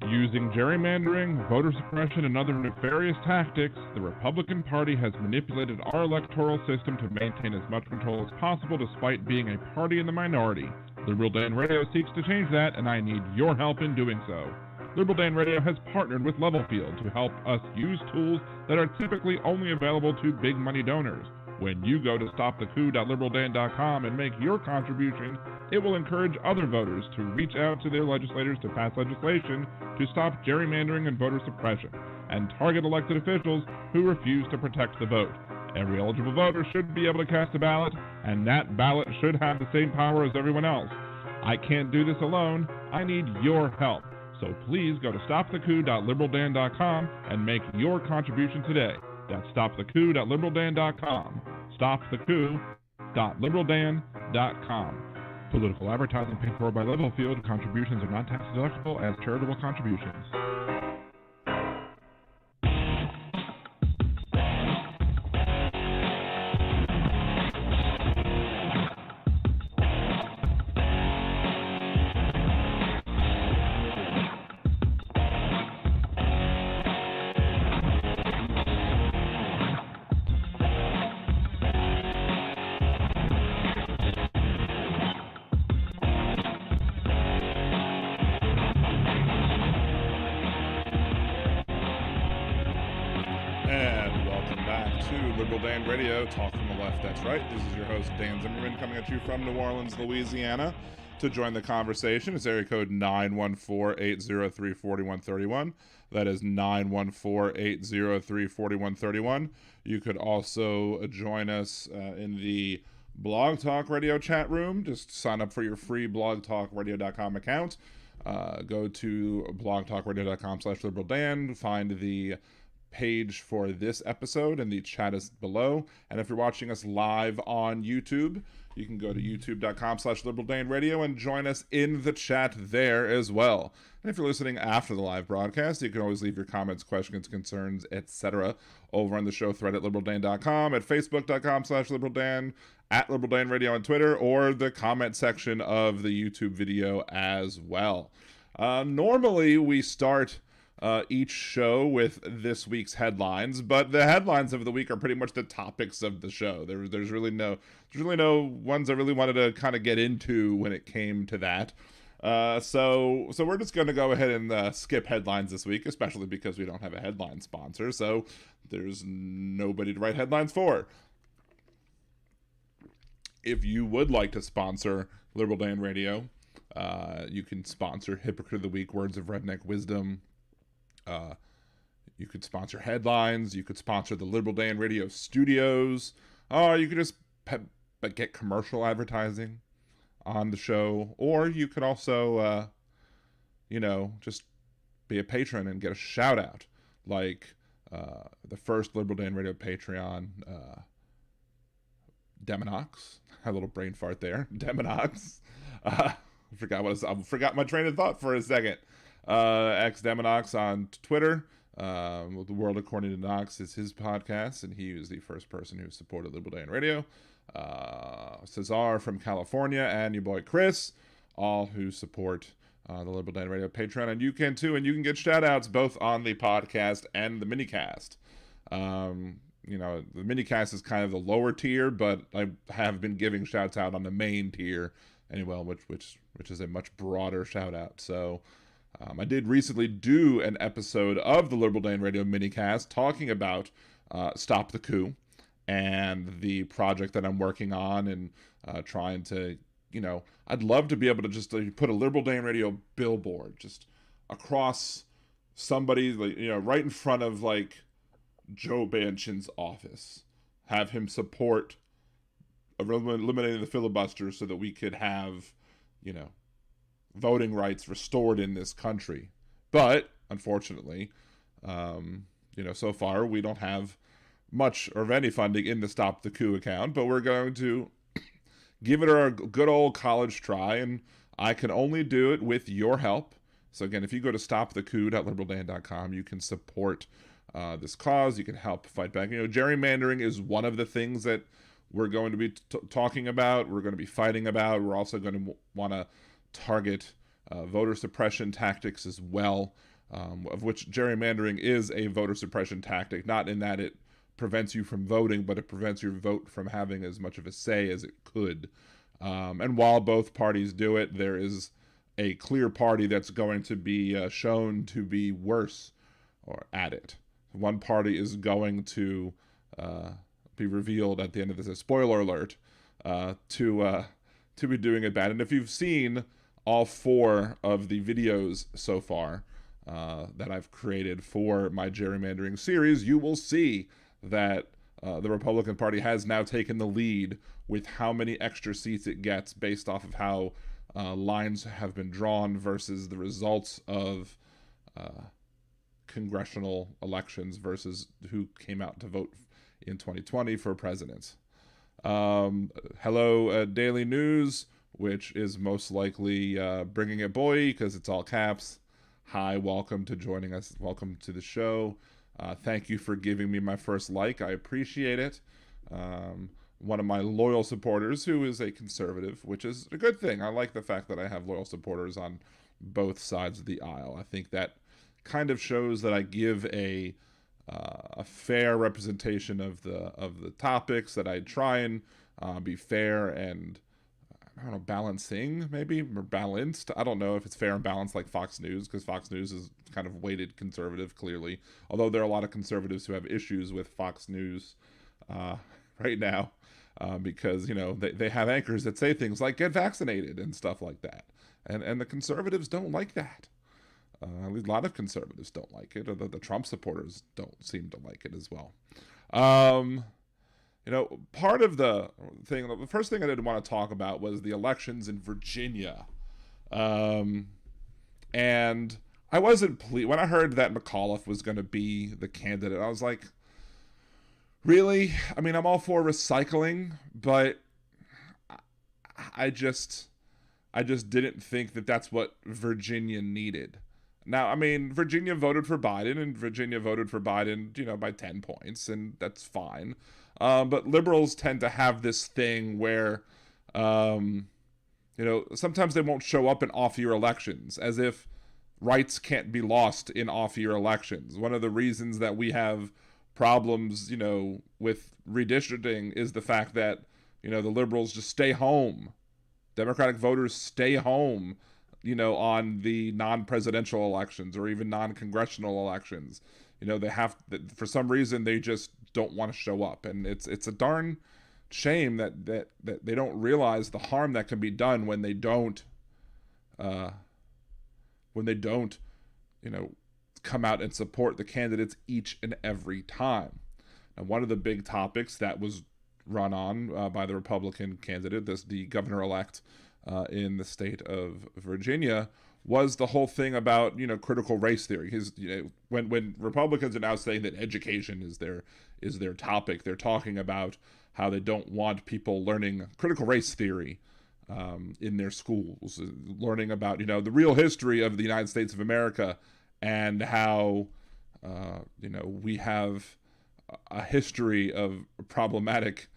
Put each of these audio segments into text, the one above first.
Using gerrymandering, voter suppression, and other nefarious tactics, the Republican Party has manipulated our electoral system to maintain as much control as possible despite being a party in the minority. Liberal Dan Radio seeks to change that, and I need your help in doing so. Liberal Dan Radio has partnered with Levelfield to help us use tools that are typically only available to big money donors. When you go to stopthecoup.liberaldan.com and make your contribution, it will encourage other voters to reach out to their legislators to pass legislation to stop gerrymandering and voter suppression, and target elected officials who refuse to protect the vote. Every eligible voter should be able to cast a ballot, and that ballot should have the same power as everyone else. I can't do this alone. I need your help. So please go to stopthecoup.liberaldan.com and make your contribution today. That's stopthecoup.liberaldan.com. Stopthecoup.liberaldan.com. Political advertising paid for by Levelfield. Contributions are not tax deductible as charitable contributions. Talk from the left, that's right. This is your host, Dan Zimmerman, coming at you from New Orleans, Louisiana. To join the conversation, it's area code 914-803-4131. That is 914-803-4131. You could also join us in the Blog Talk Radio chat room. Just sign up for your free blogtalkradio.com account. Go to blogtalkradio.com/liberaldan, find the page for this episode, and the chat is below. And if you're watching us live on YouTube, you can go to youtube.com/liberaldanradio and join us in the chat there as well. And if you're listening after the live broadcast, you can always leave your comments, questions, concerns, etc. over on the show thread at liberaldan.com, at facebook.com/liberaldan, at liberaldanradio on Twitter, or the comment section of the YouTube video as well. Normally we start each show with this week's headlines, but the headlines of the week are pretty much the topics of the show. There's really no ones I really wanted to kind of get into when it came to that. So we're just going to go ahead and skip headlines this week, especially because we don't have a headline sponsor, so there's nobody to write headlines for. If you would like to sponsor Liberal Dan Radio, you can sponsor Hypocrite of the Week, Words of Redneck Wisdom. You could sponsor headlines. You could sponsor the Liberal Dan Radio studios. You could just get commercial advertising on the show, or you could also, just be a patron and get a shout out, like the first Liberal Dan Radio Patreon, Demonox. Had a little brain fart there. Demonox. I forgot my train of thought for a second. Demonox on Twitter. The World According to Knox is his podcast, and he was the first person who supported Liberal Dan Radio. Cesar from California, and your boy Chris, all who support the Liberal Dan Radio Patreon, and you can too, and you can get shout outs both on the podcast and the minicast. The minicast is kind of the lower tier, but I have been giving shouts out on the main tier anyway, which is a much broader shout out. So I did recently do an episode of the Liberal Dan Radio minicast talking about Stop the Coup and the project that I'm working on, and trying to, I'd love to be able to just put a Liberal Dan Radio billboard just across somebody, right in front of Joe Manchin's office, have him support eliminating the filibuster so that we could have, voting rights restored in this country. But unfortunately, so far we don't have much or any funding in the Stop the Coup account, but we're going to give it a good old college try, and I can only do it with your help. So again, if you go to stopthecoup.liberaldan.com, you can support this cause. You can help fight back. Gerrymandering is one of the things that we're going to be talking about. We're going to be fighting about. We're also going to want to target voter suppression tactics as well. of which gerrymandering is a voter suppression tactic, not in that it prevents you from voting, but it prevents your vote from having as much of a say as it could. And while both parties do it, there is a clear party that's going to be shown to be worse or at it. One party is going to be revealed at the end of this, a spoiler alert, to be doing it bad. And if you've seen all 4 of the videos so far that I've created for my gerrymandering series, you will see that the Republican Party has now taken the lead with how many extra seats it gets based off of how lines have been drawn versus the results of congressional elections versus who came out to vote in 2020 for president. Hello, Daily News, which is most likely bringing it boy because it's all caps. Hi, welcome to joining us. Welcome to the show. Thank you for giving me my first like. I appreciate it. One of my loyal supporters who is a conservative, which is a good thing. I like the fact that I have loyal supporters on both sides of the aisle. I think that kind of shows that I give a fair representation of the topics, that I try and be fair and, I don't know, balancing maybe, or balanced. I don't know if it's fair and balanced like Fox News, because Fox News is kind of weighted conservative, clearly. Although there are a lot of conservatives who have issues with Fox News right now, because, you know, they have anchors that say things like get vaccinated and stuff like that. And the conservatives don't like that. At least a lot of conservatives don't like it, or the Trump supporters don't seem to like it as well. You know, part of the first thing I did want to talk about was the elections in Virginia. And I wasn't pleased when I heard that McAuliffe was going to be the candidate. I was like, really? I mean, I'm all for recycling, but I just didn't think that that's what Virginia needed. Now, I mean, Virginia voted for Biden, and Virginia voted for Biden, you know, by 10 points, and that's fine. But liberals tend to have this thing where, you know, sometimes they won't show up in off-year elections, as if rights can't be lost in off-year elections. One of the reasons that we have problems, you know, with redistricting is the fact that, you know, the liberals just stay home. Democratic voters stay home, you know, on the non-presidential elections or even non-congressional elections. You know, they have, for some reason, they just don't want to show up. And it's a darn shame that they don't realize the harm that can be done when they don't, you know, come out and support the candidates each and every time. And one of the big topics that was run on by the Republican candidate, the governor-elect in the state of Virginia, was the whole thing about, you know, critical race theory. You know, when Republicans are now saying that education is their topic, they're talking about how they don't want people learning critical race theory in their schools, learning about, you know, the real history of the United States of America, and how, you know, we have a history of problematic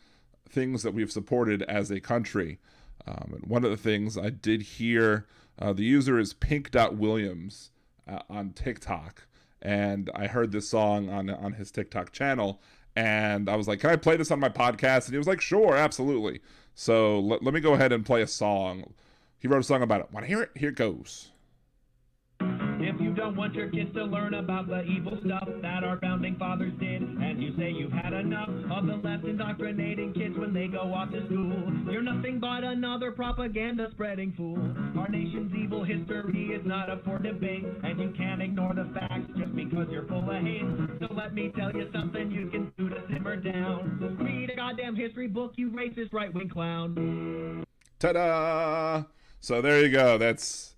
things that we've supported as a country. And one of the things I did hear, the user is pink.williams on TikTok, and I heard this song on his TikTok channel, and I was like, can I play this on my podcast? And he was like, sure, absolutely. So let me go ahead and play a song. He wrote a song about it. Want to hear it? Here it goes. If you don't want your kids to learn about the evil stuff that our founding fathers did, and you say you've had enough of the left indoctrinating kids when they go off to school, you're nothing but another propaganda spreading fool. Our nation's evil history is not up for debate, and you can't ignore the facts just because you're full of hate. So let me tell you something you can do to simmer down. Read a goddamn history book, you racist right-wing clown. Ta-da! So there you go. That's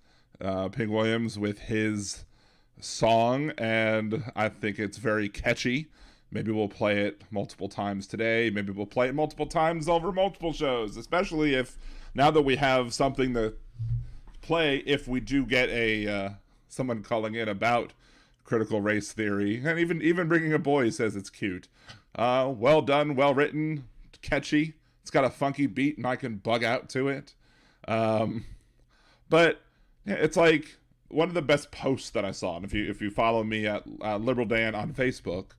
Pink Williams with his song, and I think it's very catchy. Maybe we'll play it multiple times today. Maybe we'll play it multiple times over multiple shows, especially if, now that we have something to play, if we do get a someone calling in about critical race theory, and even bringing a boy says it's cute. Well done, well written, catchy. It's got a funky beat, and I can bug out to it. But yeah, it's like, one of the best posts that I saw, and if you follow me at Liberal Dan on Facebook,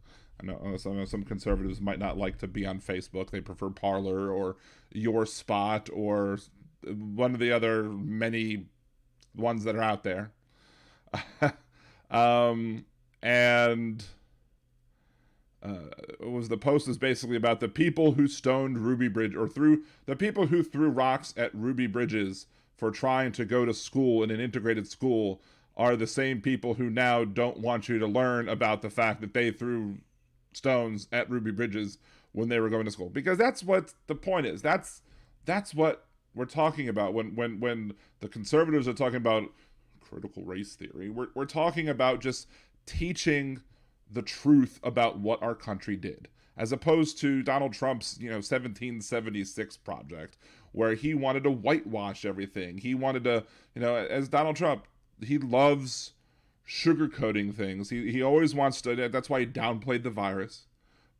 I know some conservatives might not like to be on Facebook. They prefer Parler or Your Spot or one of the other many ones that are out there. And the post is basically about the people who stoned Ruby Bridge, or the people who threw rocks at Ruby Bridges for trying to go to school in an integrated school are the same people who now don't want you to learn about the fact that they threw stones at Ruby Bridges when they were going to school. Because that's what the point is. That's what we're talking about when the conservatives are talking about critical race theory. We're talking about just teaching the truth about what our country did, as opposed to Donald Trump's 1776 project, where he wanted to whitewash everything. He wanted to, as Donald Trump, he loves sugarcoating things. He always wants to. That's why he downplayed the virus,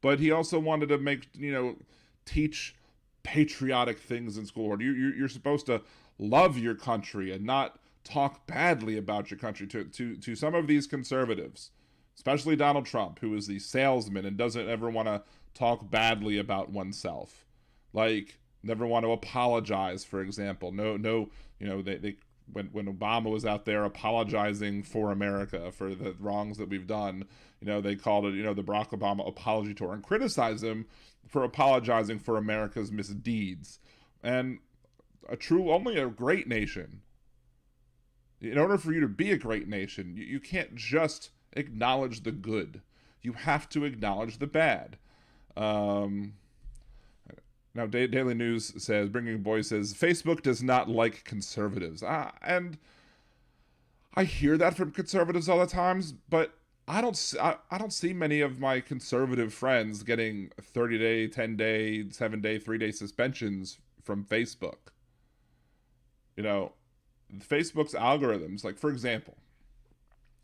but he also wanted to make teach patriotic things in school. You're supposed to love your country and not talk badly about your country. To some of these conservatives, especially Donald Trump, who is the salesman and doesn't ever want to talk badly about oneself, like never want to apologize, for example. They when Obama was out there apologizing for America for the wrongs that we've done, they called it the Barack Obama apology tour, and criticized him for apologizing for America's misdeeds. And only a great nation, in order for you to be a great nation, you can't just acknowledge the good. You have to acknowledge the bad. Now, Daily News says, Bringing Boy says, Facebook does not like conservatives. And I hear that from conservatives all the times, but I don't see many of my conservative friends getting 30-day, 10-day, 7-day, 3-day suspensions from Facebook. Facebook's algorithms, like, for example,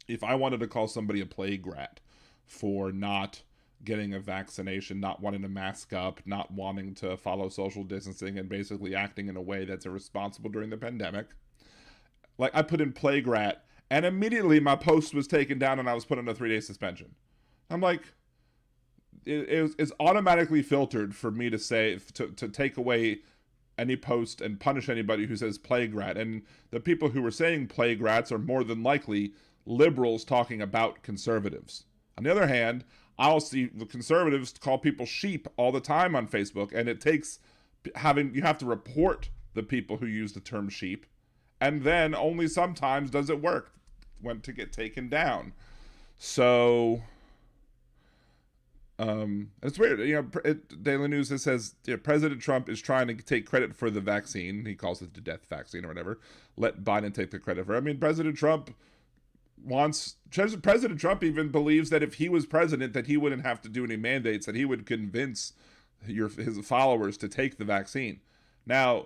if I wanted to call somebody a plague rat for not getting a vaccination, not wanting to mask up, not wanting to follow social distancing, and basically acting in a way that's irresponsible during the pandemic, like, I put in plague rat, and immediately my post was taken down and I was put on a 3-day suspension. I'm like, it's automatically filtered for me to say, to take away any post and punish anybody who says plague rat. And the people who were saying plague rats are more than likely liberals talking about conservatives. On the other hand, I'll see the conservatives call people sheep all the time on Facebook, and it takes you have to report the people who use the term sheep, and then only sometimes does it work when to get taken down. So it's weird. Daily News says President Trump is trying to take credit for the vaccine. He calls it the death vaccine or whatever. Let Biden take the credit for it. I mean, President Trump even believes that if he was president, that he wouldn't have to do any mandates, that he would convince his followers to take the vaccine. Now,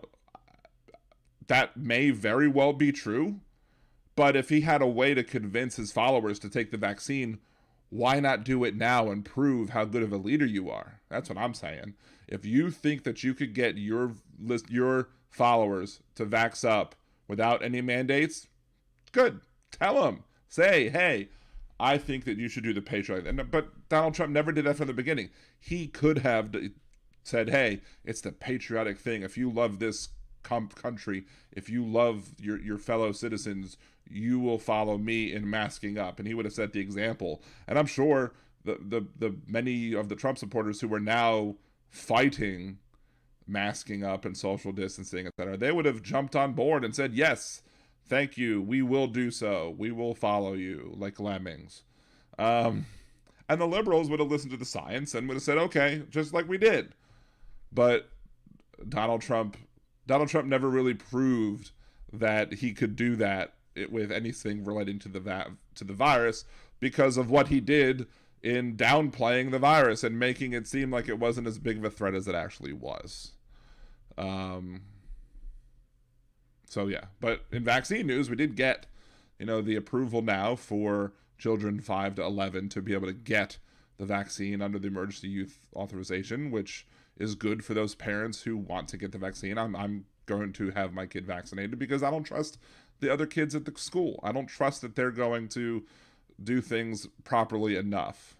that may very well be true, but if he had a way to convince his followers to take the vaccine, why not do it now and prove how good of a leader you are? That's what I'm saying. If you think that you could get your followers to vax up without any mandates, good. Tell them. Say, hey, I think that you should do the patriotic. But Donald Trump never did that from the beginning. He could have said, hey, it's the patriotic thing. If you love this country, if you love your fellow citizens, you will follow me in masking up. And he would have set the example. And I'm sure the many of the Trump supporters who are now fighting masking up and social distancing, etc., they would have jumped on board and said, yes, thank you. We will do so. We will follow you like lemmings. And the liberals would have listened to the science and would have said, okay, just like we did. But Donald Trump never really proved that he could do that with anything relating to the virus, because of what he did in downplaying the virus and making it seem like it wasn't as big of a threat as it actually was. So yeah, but in vaccine news, we did get, the approval now for children 5 to 11 to be able to get the vaccine under the emergency use authorization, which is good for those parents who want to get the vaccine. I'm going to have my kid vaccinated because I don't trust the other kids at the school. I don't trust that they're going to do things properly enough.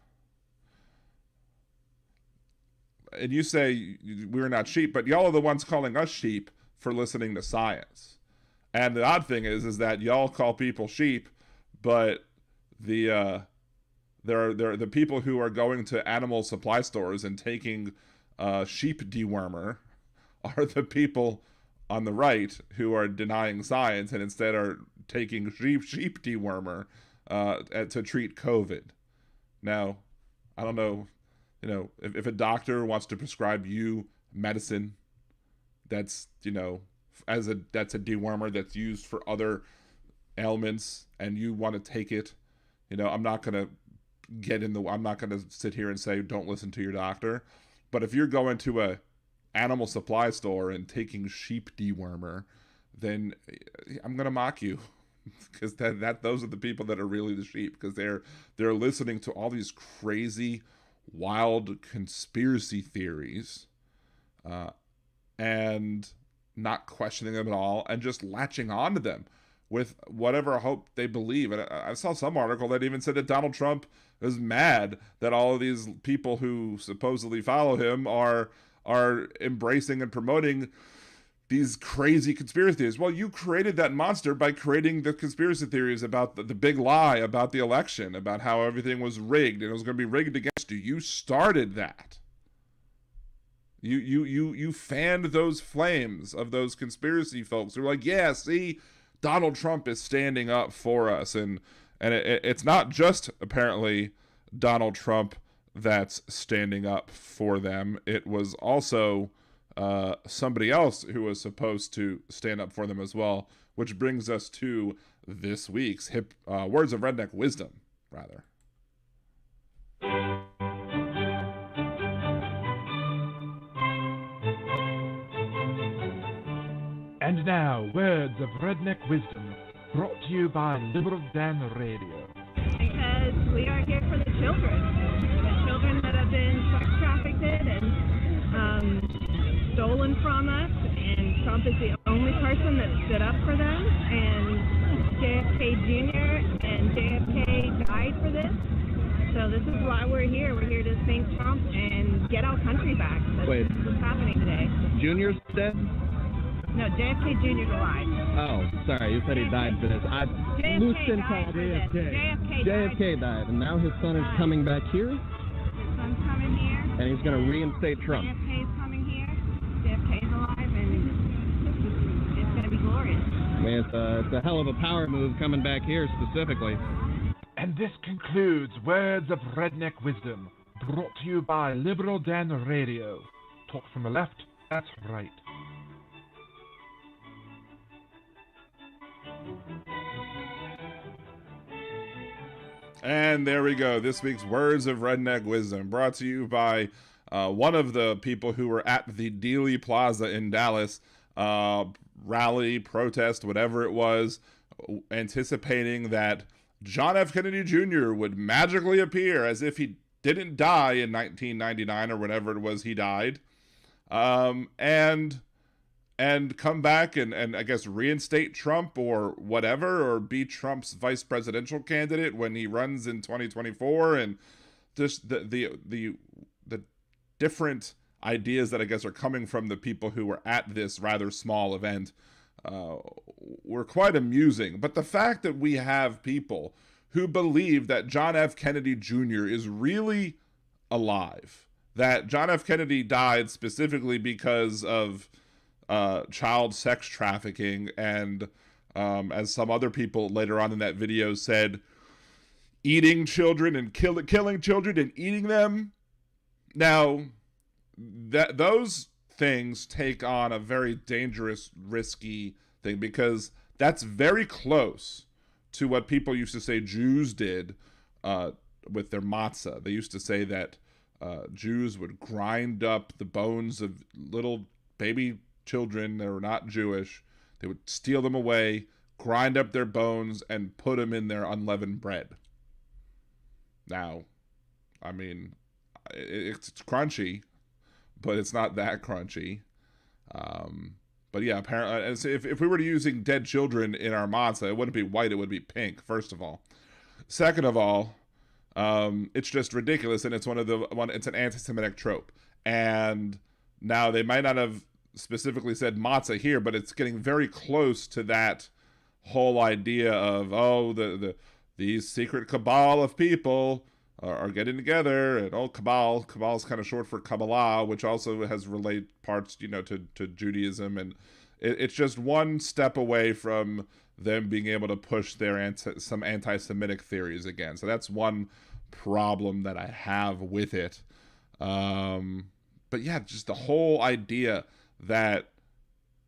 And you say we're not sheep, but y'all are the ones calling us sheep for listening to science. And the odd thing is that y'all call people sheep, but the people who are going to animal supply stores and taking sheep dewormer are the people on the right who are denying science and instead are taking sheep dewormer to treat COVID. Now, I don't know, if a doctor wants to prescribe you medicine that's, that's a dewormer that's used for other ailments and you want to take it, I'm not going to sit here and say, don't listen to your doctor. But if you're going to a animal supply store and taking sheep dewormer, then I'm going to mock you. Because those are the people that are really the sheep, because they're listening to all these crazy, wild conspiracy theories, and not questioning them at all, and just latching on to them with whatever hope they believe. And I saw some article that even said that Donald Trump is mad that all of these people who supposedly follow him are embracing and promoting these crazy conspiracy theories. Well, you created that monster by creating the conspiracy theories about the big lie about the election, about how everything was rigged and it was going to be rigged against you. You started that. You fanned those flames of those conspiracy folks who were like, yeah, see, Donald Trump is standing up for us. And it's not just apparently Donald Trump that's standing up for them. It was also somebody else who was supposed to stand up for them as well, which brings us to this week's Words of Redneck Wisdom, rather. And now, Words of Redneck Wisdom, brought to you by Liberal Dan Radio. Because we are here for the children that have been sex trafficked and stolen from us, and Trump is the only person that stood up for them, and JFK Jr. and JFK died for this. So this is why we're here. We're here to thank Trump and get our country back. That's what's happening today. Junior's dead? No, JFK Jr.'s alive. Oh, sorry, you said he died for this. Loose intel, JFK died, and now his son is coming back here? His son's coming here. And he's going to reinstate Trump. JFK's coming here. JFK's alive, and it's going to be glorious. I mean, it's a hell of a power move coming back here specifically. And this concludes Words of Redneck Wisdom, brought to you by Liberal Dan Radio. Talk from the left, that's right. And there we go. This week's Words of Redneck Wisdom, brought to you by one of the people who were at the Dealy Plaza in Dallas, rally, protest, whatever it was, anticipating that John F. Kennedy Jr. would magically appear as if he didn't die in 1999 or whenever it was he died, and come back and I guess reinstate Trump or whatever, or be Trump's vice presidential candidate when he runs in 2024, and just the different ideas that I guess are coming from the people who were at this rather small event were quite amusing. But the fact that we have people who believe that John F. Kennedy Jr. is really alive, that John F. Kennedy died specifically because of child sex trafficking, and as some other people later on in that video said, eating children and killing children and eating them. Now, those things take on a very dangerous, risky thing, because that's very close to what people used to say Jews did with their matzah. They used to say that Jews would grind up the bones of little baby children that were not Jewish. They would steal them away, grind up their bones, and put them in their unleavened bread. Now, I mean, it's crunchy, but it's not that crunchy. But yeah, apparently, if we were using dead children in our matzah, it wouldn't be white, it would be pink, first of all. Second of all, it's just ridiculous, and it's it's an anti-Semitic trope. And now they might not have specifically said matzah here, but it's getting very close to that whole idea of, these secret cabal of people are getting together, and cabal is kind of short for Kabbalah, which also has related parts, to Judaism, and it's just one step away from them being able to push their some anti-Semitic theories again. So that's one problem that I have with it. But yeah, just the whole idea that,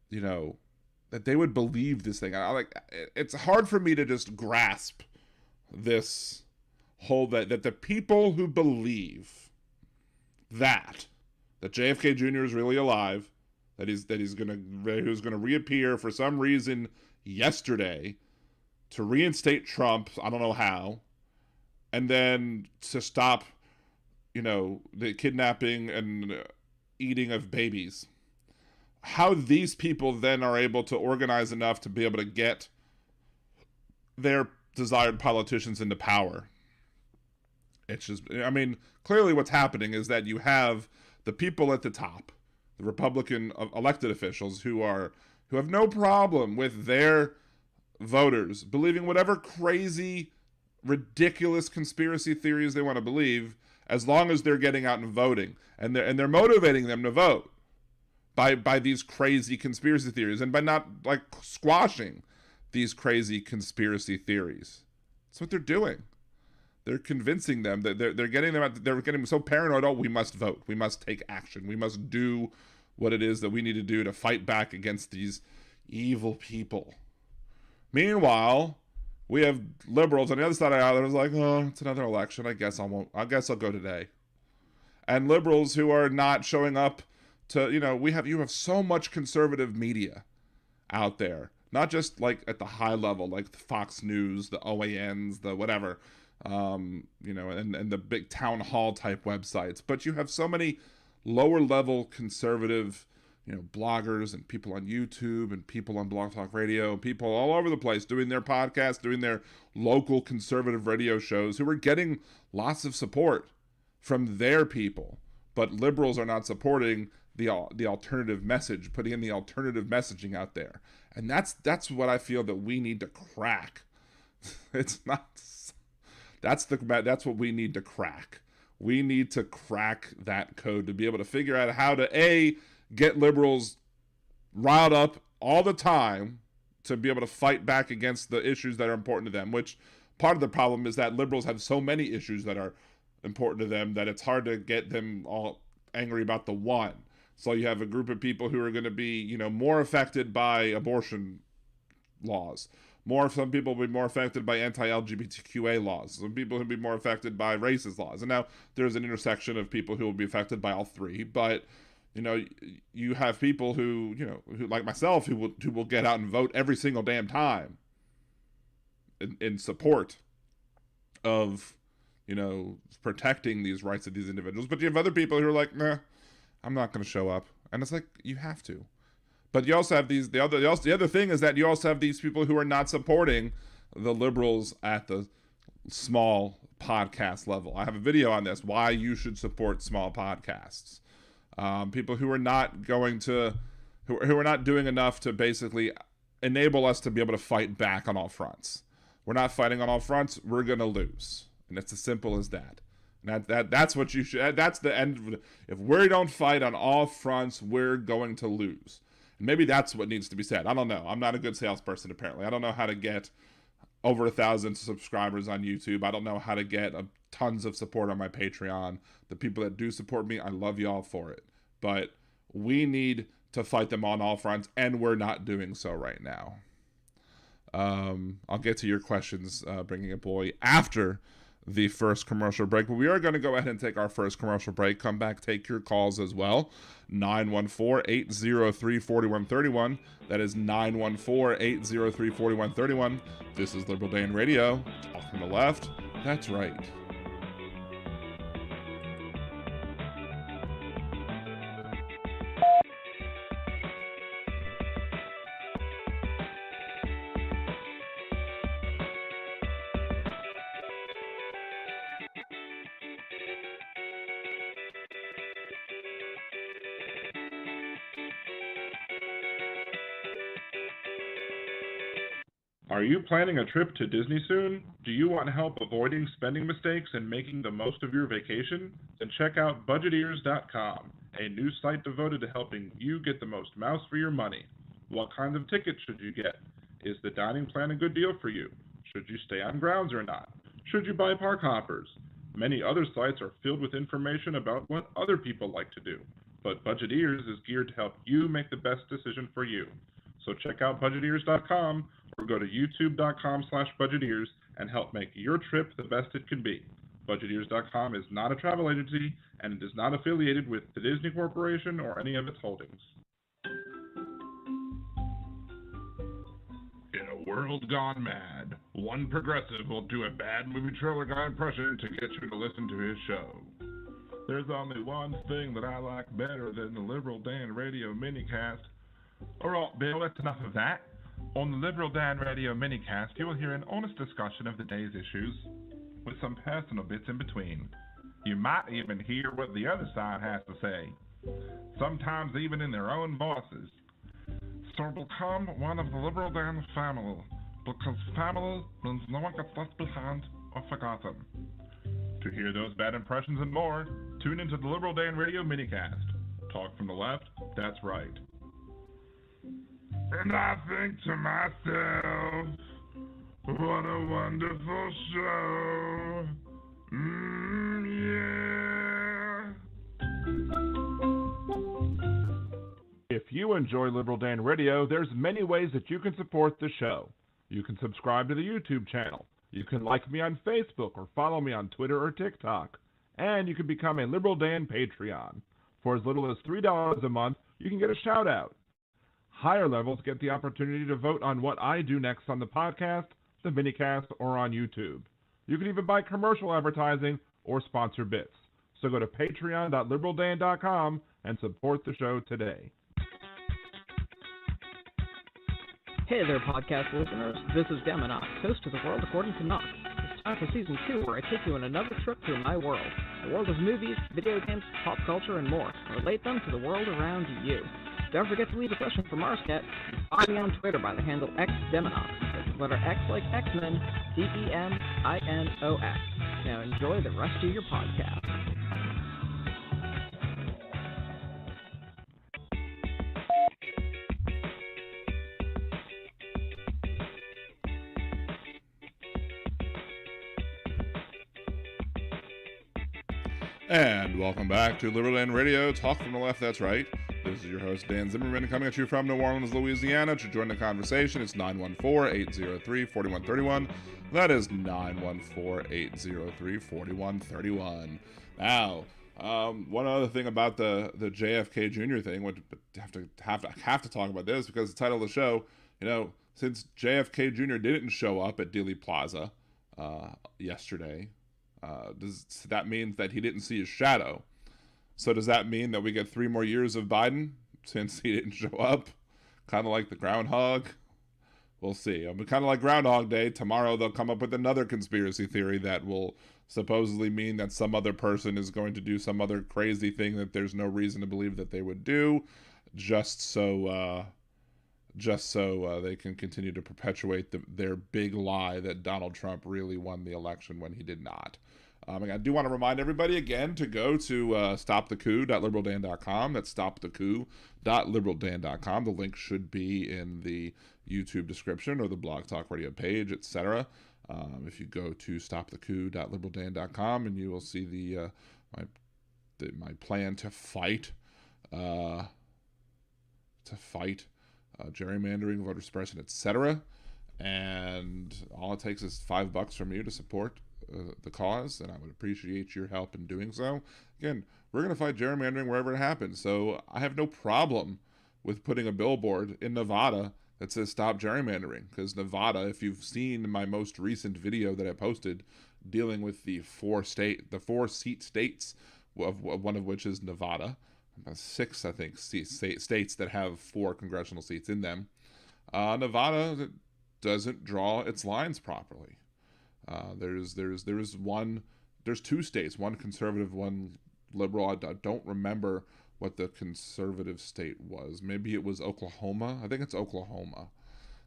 that they would believe this thing. It's hard for me to just grasp this whole, that the people who believe that JFK Jr. is really alive, who's gonna reappear for some reason yesterday to reinstate Trump, I don't know how, and then to stop, the kidnapping and eating of babies. How these people then are able to organize enough to be able to get their desired politicians into power. It's just, clearly what's happening is that you have the people at the top, the Republican elected officials who have no problem with their voters believing whatever crazy, ridiculous conspiracy theories they want to believe, as long as they're getting out and voting, and they're motivating them to vote by these crazy conspiracy theories, and by not squashing these crazy conspiracy theories. That's what they're doing. They're convincing them that they're getting so paranoid. We must vote. We must take action. We must do what it is that we need to do to fight back against these evil people. Meanwhile, we have liberals on the other side of the aisle that was like, it's another election. I guess I'll go today. And liberals who are not showing up to, you have so much conservative media out there, not just at the high level, like the Fox News, the OANs, the whatever, and the big town hall type websites, but you have so many lower level conservative, bloggers and people on YouTube and people on Blog Talk Radio, people all over the place doing their podcasts, doing their local conservative radio shows, who are getting lots of support from their people. But liberals are not supporting the alternative message, putting in the alternative messaging out there. And that's what I feel that we need to crack. That's what we need to crack. We need to crack that code to be able to figure out how to get liberals riled up all the time to be able to fight back against the issues that are important to them, which part of the problem is that liberals have so many issues that are important to them that it's hard to get them all angry about the one. So you have a group of people who are going to be, more affected by abortion laws. Some people will be more affected by anti-LGBTQA laws. Some people will be more affected by racist laws. And now there's an intersection of people who will be affected by all three. But, you have people who like myself, who will get out and vote every single damn time in support of, protecting these rights of these individuals. But you have other people who are like, nah, I'm not going to show up. And it's like, you have to. But you also have the other thing is that you also have these people who are not supporting the liberals at the small podcast level. I have a video on this, why you should support small podcasts. People who are not who are not doing enough to basically enable us to be able to fight back on all fronts. We're not fighting on all fronts. We're going to lose. And it's as simple as that. And that's what you should, that's the end. If we don't fight on all fronts, we're going to lose. And maybe that's what needs to be said. I don't know. I'm not a good salesperson, apparently. I don't know how to get over 1,000 subscribers on YouTube. I don't know how to get tons of support on my Patreon. The people that do support me, I love y'all for it. But we need to fight them on all fronts, and we're not doing so right now. I'll get to your questions, Bringing a Boy, after the first commercial break, but we are going to go ahead and take our first commercial break. Come back, take your calls as well. 914-803-4131. That is 914-803-4131. This is Liberal Dan Radio. Off from the left. That's right. Are you planning a trip to Disney soon? Do you want help avoiding spending mistakes and making the most of your vacation? Then check out Budgeteers.com, a new site devoted to helping you get the most mouse for your money. What kinds of tickets should you get? Is the dining plan a good deal for you? Should you stay on grounds or not? Should you buy park hoppers? Many other sites are filled with information about what other people like to do, but Budgeteers is geared to help you make the best decision for you. So check out Budgeteers.com or go to youtube.com/Budgeteers and help make your trip the best it can be. Budgeteers.com is not a travel agency and it is not affiliated with the Disney Corporation or any of its holdings. In a world gone mad, one progressive will do a bad movie trailer guy impression to get you to listen to his show. There's only one thing that I like better than the Liberal Dan Radio Minicast. Alright, Bill, that's enough of that. On the Liberal Dan Radio Minicast, you will hear an honest discussion of the day's issues, with some personal bits in between. You might even hear what the other side has to say, sometimes even in their own voices. So become one of the Liberal Dan family, because family means no one gets left behind or forgotten. To hear those bad impressions and more, tune into the Liberal Dan Radio Minicast. Talk from the left, that's right. And I think to myself, what a wonderful show. Yeah. If you enjoy Liberal Dan Radio, there's many ways that you can support the show. You can subscribe to the YouTube channel. You can like me on Facebook or follow me on Twitter or TikTok. And you can become a Liberal Dan Patreon. For as little as $3 a month, you can get a shout out. Higher levels get the opportunity to vote on what I do next on the podcast, the minicast, or on YouTube. You can even buy commercial advertising or sponsor bits. So go to patreon.liberaldan.com and support the show today. Hey there, podcast listeners. This is Demonox, host of The World According to Knox. It's time for Season 2, where I take you on another trip through my world. The world of movies, video games, pop culture, and more. And relate them to the world around you. Don't forget to leave a question for Marscat. Find me on Twitter by the handle XDeminox. That's the letter X like X-Men, DEMINOX. Now enjoy the rest of your podcast. And welcome back to Liberal Dan Radio, Talk from the Left, that's right. This is your host, Dan Zimmerman, coming at you from New Orleans, Louisiana. To join the conversation, it's 914-803-4131. That is 914-803-4131. Now, one other thing about the JFK Jr. thing, we have to talk about this because the title of the show, since JFK Jr. didn't show up at Dealy Plaza yesterday, does that mean that he didn't see his shadow? So does that mean that we get 3 more years of Biden since he didn't show up? Kind of like the groundhog? We'll see. It'll be kind of like Groundhog Day. Tomorrow they'll come up with another conspiracy theory that will supposedly mean that some other person is going to do some other crazy thing that there's no reason to believe that they would do, just so they can continue to perpetuate their big lie that Donald Trump really won the election when he did not. I do want to remind everybody again to go to stopthecoup.liberaldan.com. That's stopthecoup.liberaldan.com. The link should be in the YouTube description or the Blog Talk Radio page, etc. If you go to stopthecoup.liberaldan.com, and you will see the my plan to fight gerrymandering, voter suppression, etc. And all it takes is $5 from you to support the cause, and I would appreciate your help in doing so. Again, we're going to fight gerrymandering wherever it happens, so I have no problem with putting a billboard in Nevada that says stop gerrymandering, because Nevada, if you've seen my most recent video that I posted dealing with the 4 seat states, one of which is Nevada, 6 I think states that have 4 congressional seats in them, Nevada doesn't draw its lines properly. There's 2 states, one conservative, one liberal. I don't remember what the conservative state was. Maybe it was Oklahoma. I think it's Oklahoma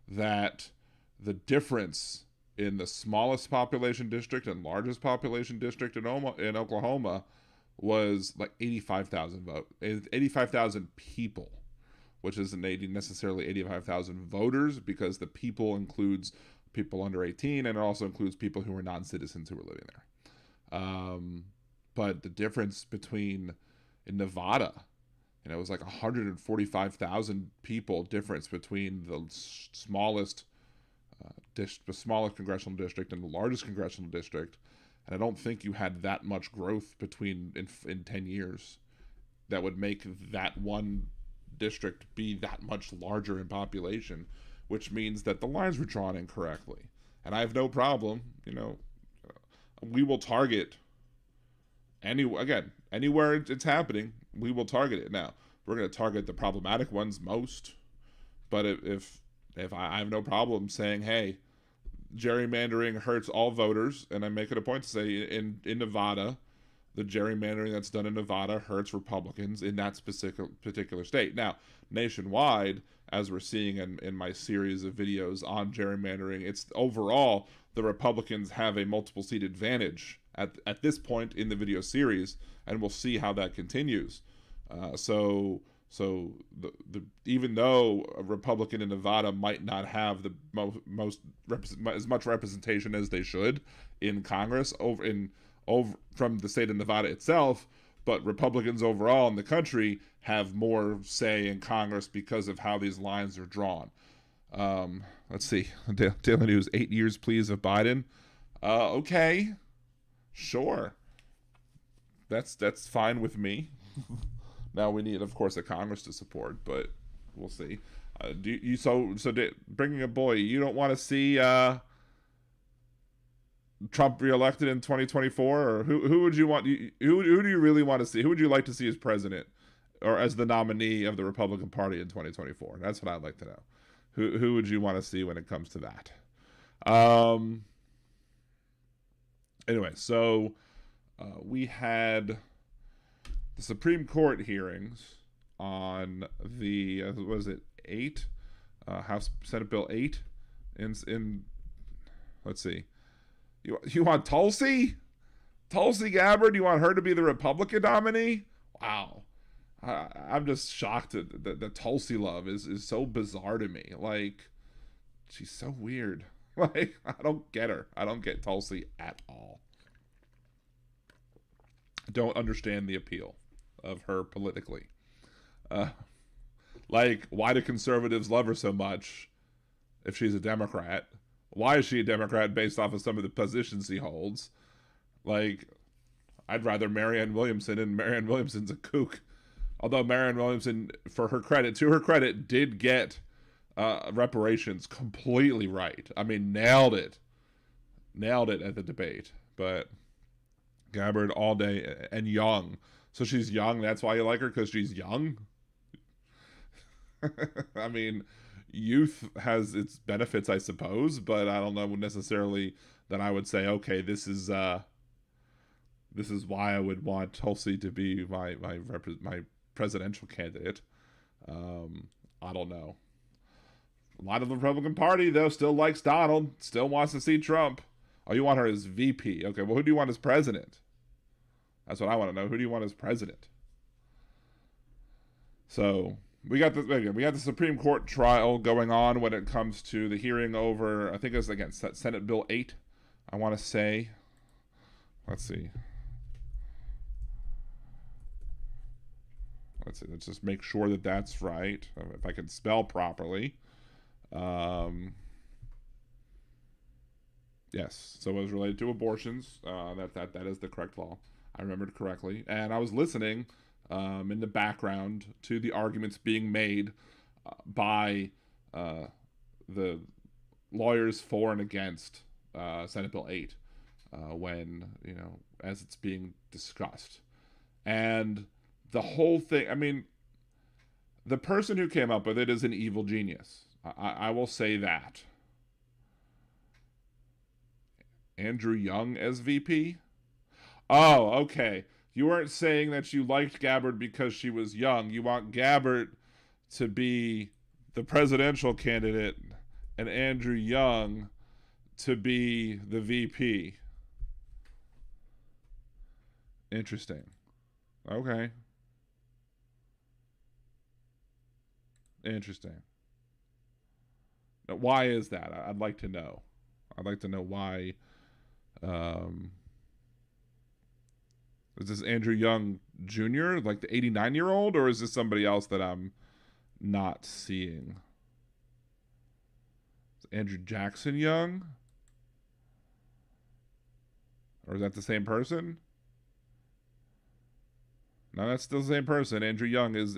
that the difference in the smallest population district and largest population district in Oklahoma was like 85,000 people, which isn't necessarily 85,000 voters, because the people includes people under 18, and it also includes people who are non-citizens who were living there. But the difference in Nevada, it was like 145,000 people difference between the smallest congressional district and the largest congressional district. And I don't think you had that much growth in 10 years that would make that one district be that much larger in population, which means that the lines were drawn incorrectly. And I have no problem, we will target anywhere it's happening, we will target it. Now, we're going to target the problematic ones most, but if I have no problem saying, hey, gerrymandering hurts all voters, and I make it a point to say in Nevada, the gerrymandering that's done in Nevada hurts Republicans in that particular state. Now, nationwide, as we're seeing in my series of videos on gerrymandering, it's overall the Republicans have a multiple seat advantage at this point in the video series, and we'll see how that continues. So even though a Republican in Nevada might not have the as much representation as they should in Congress over from the state of Nevada itself, but Republicans overall in the country have more say in Congress because of how these lines are drawn. Let's see. Daily News, 8 years, please, of Biden. Okay, sure. That's fine with me. Now we need, of course, a Congress to support, but we'll see. Bringing a boy, you don't want to see Trump reelected in 2024, or who would you want? Who do you really want to see? Who would you like to see as president or as the nominee of the Republican Party in 2024? That's what I'd like to know. Who would you want to see when it comes to that? Anyway, so we had the Supreme Court hearings on the Senate Bill 8 in let's see. You want Tulsi Gabbard? You want her to be the Republican nominee? Wow. I'm just shocked that the Tulsi love is so bizarre to me. Like, she's so weird. Like, I don't get her. I don't get Tulsi at all. I don't understand the appeal of her politically. Like, why do conservatives love her so much if she's a Democrat? Why is she a Democrat based off of some of the positions he holds? Like, I'd rather Marianne Williamson, and Marianne Williamson's a kook. Although Marianne Williamson, to her credit, did get reparations completely right. I mean, nailed it at the debate. But Gabbard all day, and young. So she's young, that's why you like her, because she's young? I mean, youth has its benefits, I suppose, but I don't know necessarily that I would say, okay, this is why I would want Tulsi to be my presidential candidate. I don't know. A lot of the Republican Party, though, still likes Donald, still wants to see Trump. Oh, you want her as VP. Okay, well, who do you want as president? That's what I want to know. Who do you want as president? So we got the Supreme Court trial going on when it comes to the hearing over, I think it was, again, Senate Bill 8, I want to say. Let's see. Let's just make sure that that's right. If I can spell properly. Yes, so it was related to abortions. That is the correct law. I remembered correctly. And I was listening in the background to the arguments being made by the lawyers for and against Senate Bill 8 when, as it's being discussed. And the whole thing, I mean, the person who came up with it is an evil genius. I will say that. Andrew Young as VP? Oh, okay. You weren't saying that you liked Gabbard because she was young. You want Gabbard to be the presidential candidate and Andrew Young to be the VP. Interesting. Okay. Interesting. Now, why is that? I'd like to know. I'd like to know why. Is this Andrew Young Jr., like the 89-year-old, or is this somebody else that I'm not seeing? Is Andrew Jackson Young? Or is that the same person? No, that's still the same person. Andrew Young is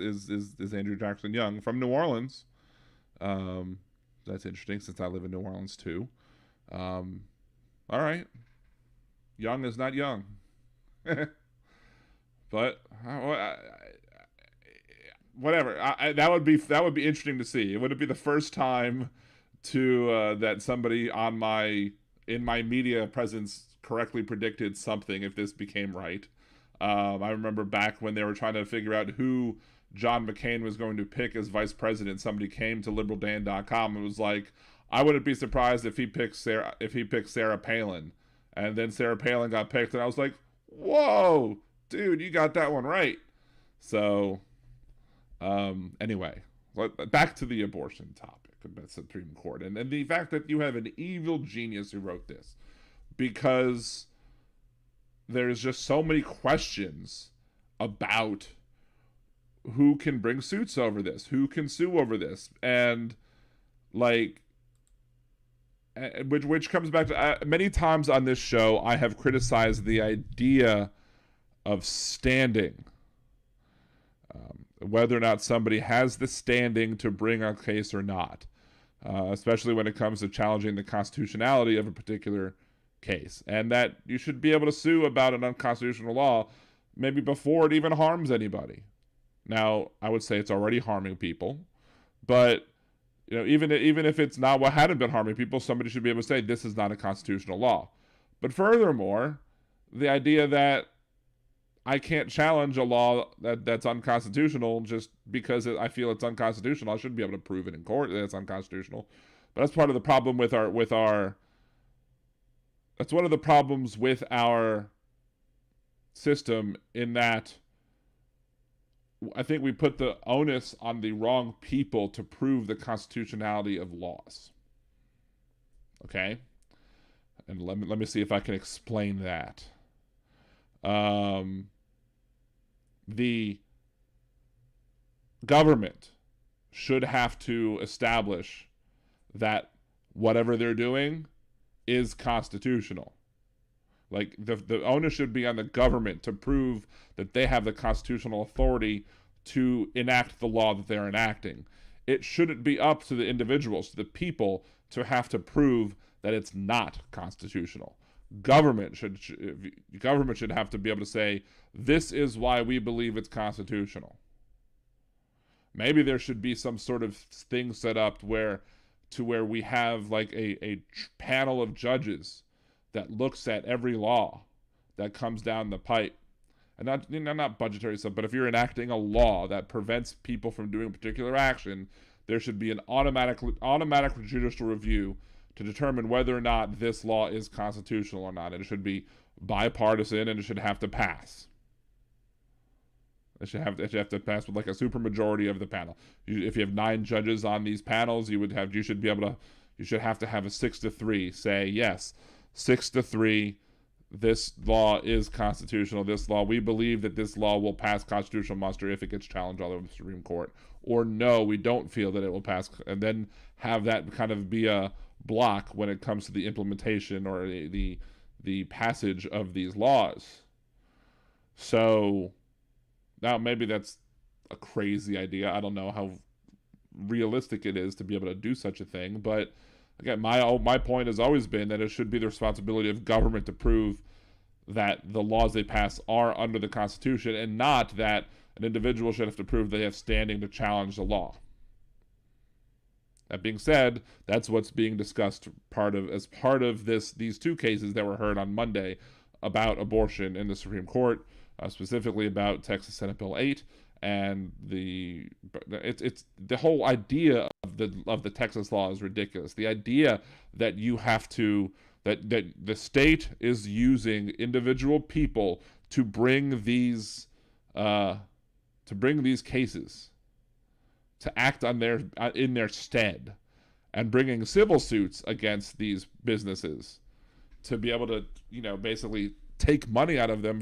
Andrew Jackson Young from New Orleans. That's interesting since I live in New Orleans too. All right. Young is not young. But whatever. That would be interesting to see. It would be the first time to that somebody in my media presence correctly predicted something if this became right. I remember back when they were trying to figure out who John McCain was going to pick as vice president, somebody came to liberaldan.com and was like, I wouldn't be surprised if he picked Sarah Palin. And then Sarah Palin got picked, and I was like, whoa, dude, you got that one right. So, anyway, back to the abortion topic of the Supreme Court. And the fact that you have an evil genius who wrote this. Because there's just so many questions about who can bring suits over this, who can sue over this, and like, which comes back to many times on this show I have criticized the idea of standing, whether or not somebody has the standing to bring a case or not, especially when it comes to challenging the constitutionality of a particular case, and that you should be able to sue about an unconstitutional law maybe before it even harms anybody. Now, I would say it's already harming people, but even if it's not what hadn't been harming people, somebody should be able to say this is not a constitutional law. But furthermore, the idea that I can't challenge a law that's unconstitutional just because I feel it's unconstitutional, I shouldn't be able to prove it in court that it's unconstitutional. But that's part of the problem with our That's one of the problems with our system, in that I think we put the onus on the wrong people to prove the constitutionality of laws. Okay? And let me see if I can explain that. The government should have to establish that whatever they're doing is constitutional. Like, the onus should be on the government to prove that they have the constitutional authority to enact the law that they're enacting. It shouldn't be up to the individuals, to the people, to have to prove that it's not constitutional. Government should have to be able to say, this is why we believe it's constitutional. Maybe there should be some sort of thing set up where we have like a panel of judges that looks at every law that comes down the pipe. And not budgetary stuff, but if you're enacting a law that prevents people from doing a particular action, there should be an automatic judicial review to determine whether or not this law is constitutional or not. And it should be bipartisan, and it should have to pass. It should have to pass with like a supermajority of the panel. If you have 9 judges on these panels, you should have to have a 6-3 say yes, 6-3. This law is constitutional. We believe that this law will pass constitutional muster if it gets challenged all over the Supreme Court. Or no, we don't feel that it will pass, and then have that kind of be a block when it comes to the implementation or the passage of these laws. So now maybe that's a crazy idea. I don't know how realistic it is to be able to do such a thing, but again, my point has always been that it should be the responsibility of government to prove that the laws they pass are under the Constitution, and not that an individual should have to prove they have standing to challenge the law. That being said, that's what's being discussed as part of these 2 cases that were heard on Monday about abortion in the Supreme Court, specifically about Texas Senate Bill 8 and it's the whole idea of the Texas law is ridiculous. The idea that you have to that the state is using individual people to bring these cases, to act on in their stead, and bringing civil suits against these businesses to be able to, basically take money out of them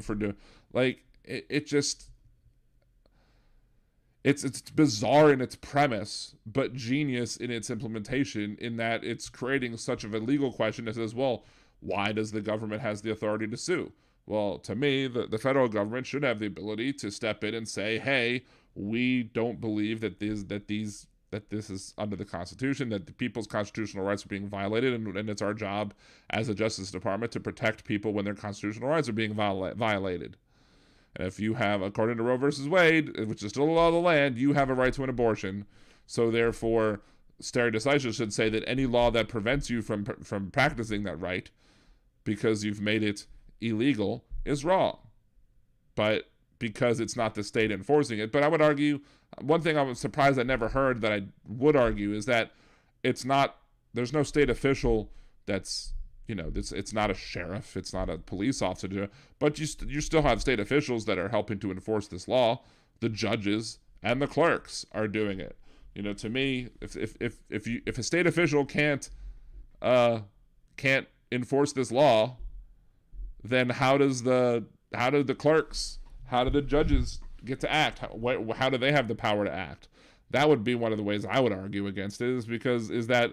it's bizarre in its premise, but genius in its implementation, in that it's creating such of a legal question that says, well, why does the government has the authority to sue? Well, to me, the federal government should have the ability to step in and say, hey, we don't believe that this is under the Constitution, that the people's constitutional rights are being violated, and it's our job as a Justice Department to protect people when their constitutional rights are being violated. And if you have, according to Roe versus Wade, which is still a law of the land, you have a right to an abortion. So therefore, stare decisis should say that any law that prevents you from practicing that right, because you've made it illegal, is wrong. But because it's not the state enforcing it. But I would argue, one thing I was surprised I never heard that I would argue is that there's no state official that's, it's not a sheriff, it's not a police officer, but you still have state officials that are helping to enforce this law. The judges and the clerks are doing it. To me, if a state official can't enforce this law, then how do the clerks, how do the judges get to act? How do they have the power to act? That would be one of the ways I would argue against it, is that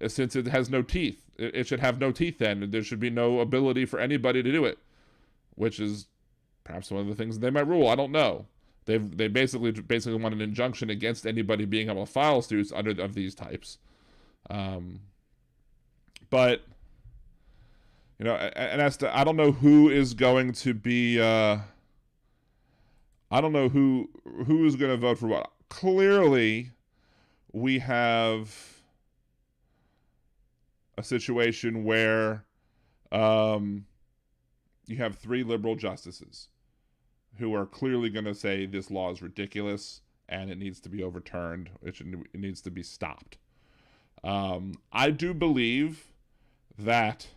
since it has no teeth, it should have no teeth then. There should be no ability for anybody to do it, which is perhaps one of the things they might rule. I don't know. They basically want an injunction against anybody being able to file suits of these types. But, and as to, I don't know who is going to be, I don't know who is going to vote for what. Clearly, we have a situation where you have 3 liberal justices who are clearly going to say this law is ridiculous and it needs to be overturned. It needs to be stopped. I do believe that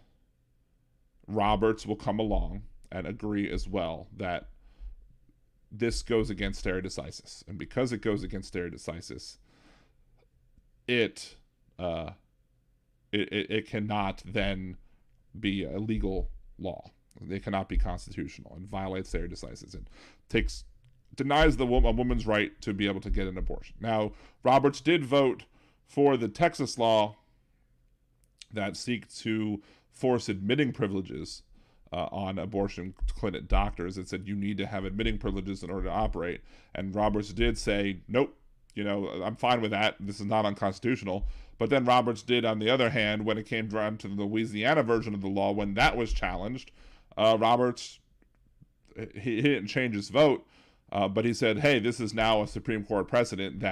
Roberts will come along and agree as well that this goes against stare decisis. And because it goes against stare decisis, it cannot then be a legal law. It cannot be constitutional and violates stare decisis and denies a woman's right to be able to get an abortion. Now, Roberts did vote for the Texas law that seeks to force admitting privileges on abortion clinic doctors. It said you need to have admitting privileges in order to operate. And Roberts did say, nope, I'm fine with that. This is not unconstitutional. But then Roberts did, on the other hand, when it came down to the Louisiana version of the law, when that was challenged, Roberts, he didn't change his vote, but he said, hey, this is now a Supreme Court precedent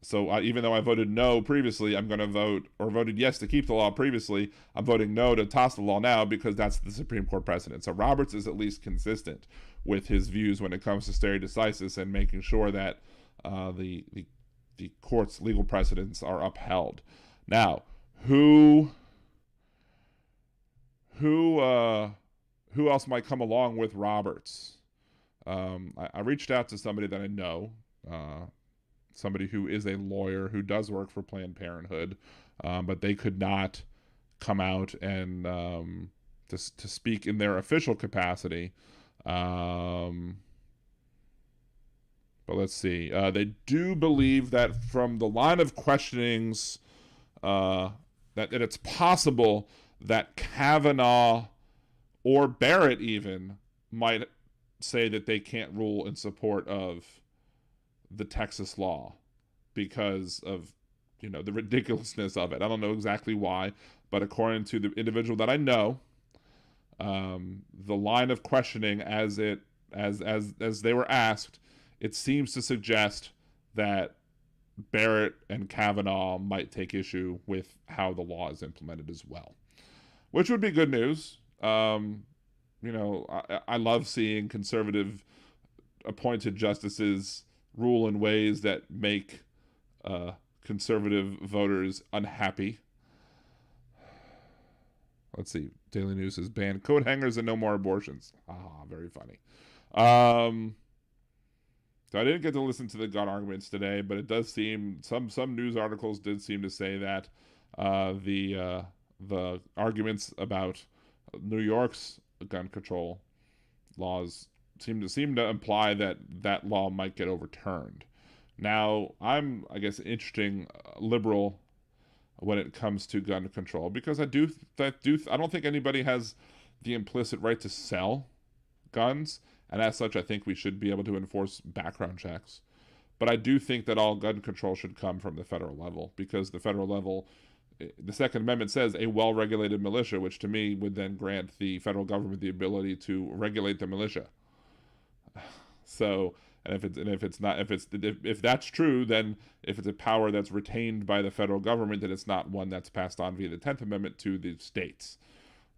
so even though I voted no previously, I'm going to voted yes to keep the law previously, I'm voting no to toss the law now because that's the Supreme Court precedent. So Roberts is at least consistent with his views when it comes to stare decisis and making sure that the court's legal precedents are upheld. Now, who else might come along with Roberts? I reached out to somebody that I know, somebody who is a lawyer who does work for Planned Parenthood, but they could not come out and to speak in their official capacity. But let's see. They do believe that from the line of questionings, that it's possible that Kavanaugh or Barrett even might say that they can't rule in support of the Texas law because of, the ridiculousness of it. I don't know exactly why, but according to the individual that I know, the line of questioning as they were asked, it seems to suggest that Barrett and Kavanaugh might take issue with how the law is implemented as well, which would be good news. I love seeing conservative appointed justices rule in ways that make conservative voters unhappy. Let's see. Daily News says ban coat hangers and no more abortions. Very funny. So I didn't get to listen to the gun arguments today, but it does seem some news articles did seem to say that the arguments about New York's gun control laws seem to imply that law might get overturned. Now, I'm, I guess, interesting liberal when it comes to gun control, because I don't think anybody has the implicit right to sell guns, and as such, I think we should be able to enforce background checks. But I do think that all gun control should come from the federal level, because the federal level, the Second Amendment says a well-regulated militia, which to me would then grant the federal government the ability to regulate the militia. So, if that's true, then if it's a power that's retained by the federal government, then it's not one that's passed on via the 10th Amendment to the states,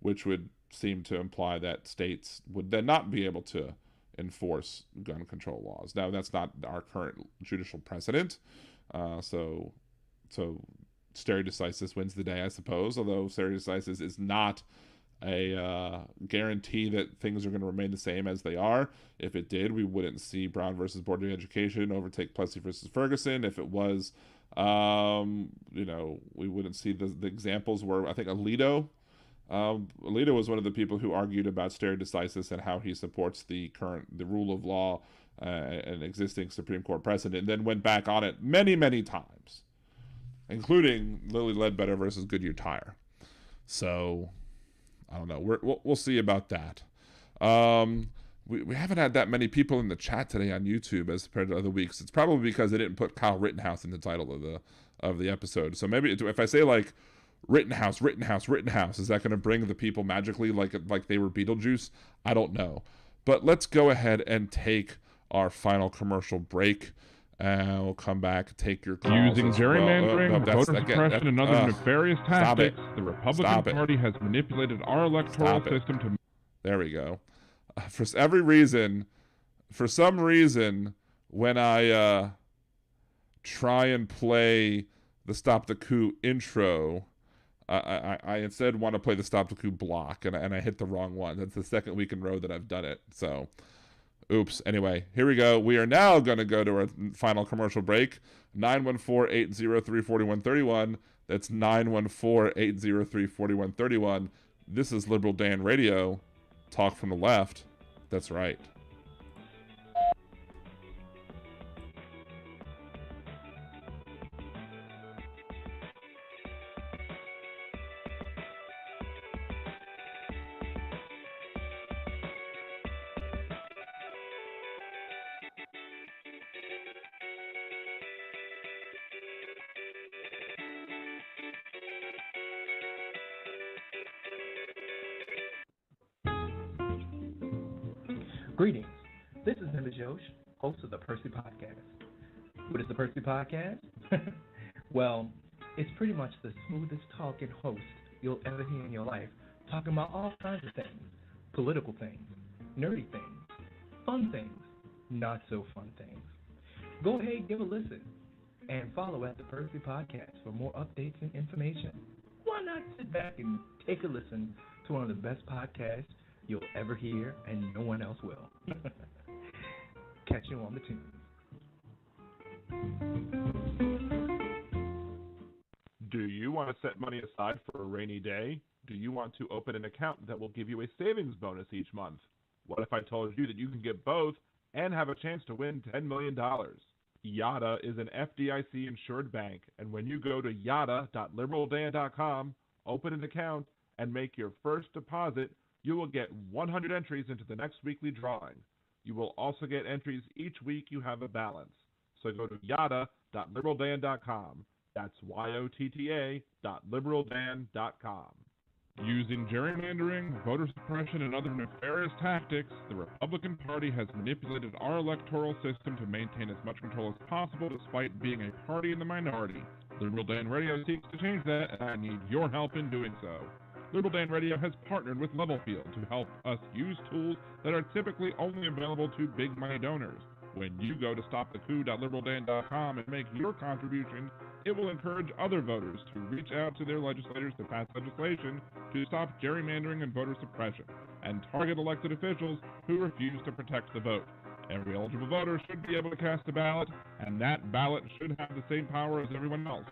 which would seem to imply that states would then not be able to enforce gun control laws. Now, that's not our current judicial precedent, so stare decisis wins the day, I suppose, although stare decisis is not a guarantee that things are going to remain the same as they are. If it did, we wouldn't see Brown versus Board of Education overtake Plessy versus Ferguson. If it was, we wouldn't see the examples where I think Alito was one of the people who argued about stare decisis and how he supports the rule of law and existing Supreme Court precedent, and then went back on it many, many times, including Lilly Ledbetter versus Goodyear Tire. So I don't know. We'll see about that. We haven't had that many people in the chat today on YouTube as compared to other weeks. It's probably because they didn't put Kyle Rittenhouse in the title of the episode. So maybe if I say like Rittenhouse, is that going to bring the people magically like they were Beetlejuice? I don't know. But let's go ahead and take our final commercial break. And we'll come back, take your calls. Using gerrymandering, voter suppression, and other nefarious tactics, the Republican Party has manipulated our electoral system to... There we go. For some reason, when I try and play the Stop the Coup intro, I instead want to play the Stop the Coup block, and I hit the wrong one. That's the second week in a row that I've done it, so... Oops. Anyway, here we go. We are now going to go to our final commercial break. 914-803-4131. That's 914-803-4131. This is Liberal Dan Radio. Talk from the left. That's right. Greetings. This is Nimba Josh, host of the Percy Podcast. What is the Percy Podcast? Well, it's pretty much the smoothest talking host you'll ever hear in your life, talking about all kinds of things. Political things, nerdy things, fun things, not so fun things. Go ahead, give a listen, and follow at the Percy Podcast for more updates and information. Why not sit back and take a listen to one of the best podcasts you'll ever hear, and no one else will. Catch you on the tunes. Do you want to set money aside for a rainy day? Do you want to open an account that will give you a savings bonus each month? What if I told you that you can get both and have a chance to win $10 million? YADA is an FDIC-insured bank, and when you go to yada.liberaldan.com, open an account, and make your first deposit, you will get 100 entries into the next weekly drawing. You will also get entries each week you have a balance. So go to yada.liberaldan.com. That's YOTTA.liberaldan.com. Using gerrymandering, voter suppression, and other nefarious tactics, the Republican Party has manipulated our electoral system to maintain as much control as possible despite being a party in the minority. Liberal Dan Radio seeks to change that, and I need your help in doing so. Liberal Dan Radio has partnered with Levelfield to help us use tools that are typically only available to big money donors. When you go to stopthecoup.liberaldan.com and make your contribution, it will encourage other voters to reach out to their legislators to pass legislation to stop gerrymandering and voter suppression, and target elected officials who refuse to protect the vote. Every eligible voter should be able to cast a ballot, and that ballot should have the same power as everyone else.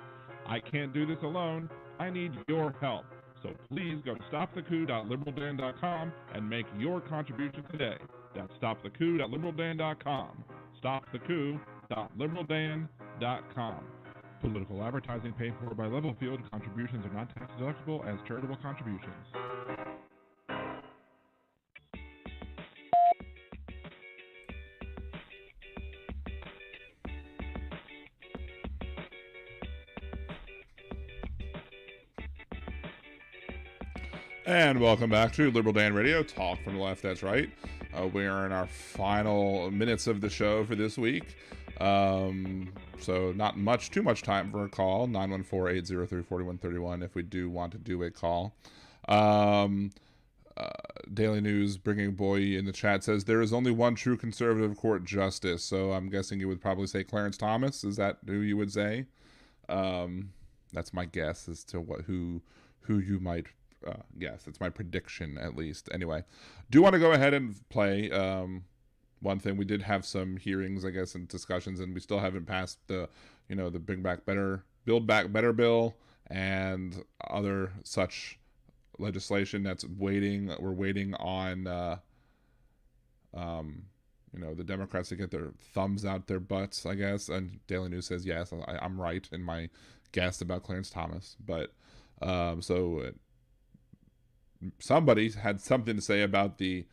I can't do this alone. I need your help. So please go to stopthecoup.liberaldan.com and make your contribution today. That's stopthecoup.liberaldan.com. Stopthecoup.liberaldan.com. Political advertising paid for by Levelfield. Contributions are not tax deductible as charitable contributions. And welcome back to Liberal Dan Radio, talk from the left, that's right. We are in our final minutes of the show for this week. So not too much time for a call, 914-803-4131 if we do want to do a call. Daily News, Bringing Boy in the chat says, there is only one true conservative court justice. So I'm guessing you would probably say Clarence Thomas. Is that who you would say? That's my guess as to who you might guess. It's my prediction, at least. Anyway, do want to go ahead and play one thing. We did have some hearings, I guess, and discussions, and we still haven't passed the Build Back Better bill and other such legislation that's waiting. We're waiting on the Democrats to get their thumbs out their butts, I guess. And Daily News says yes, I'm right in my guess about Clarence Thomas, but somebody had something to say about the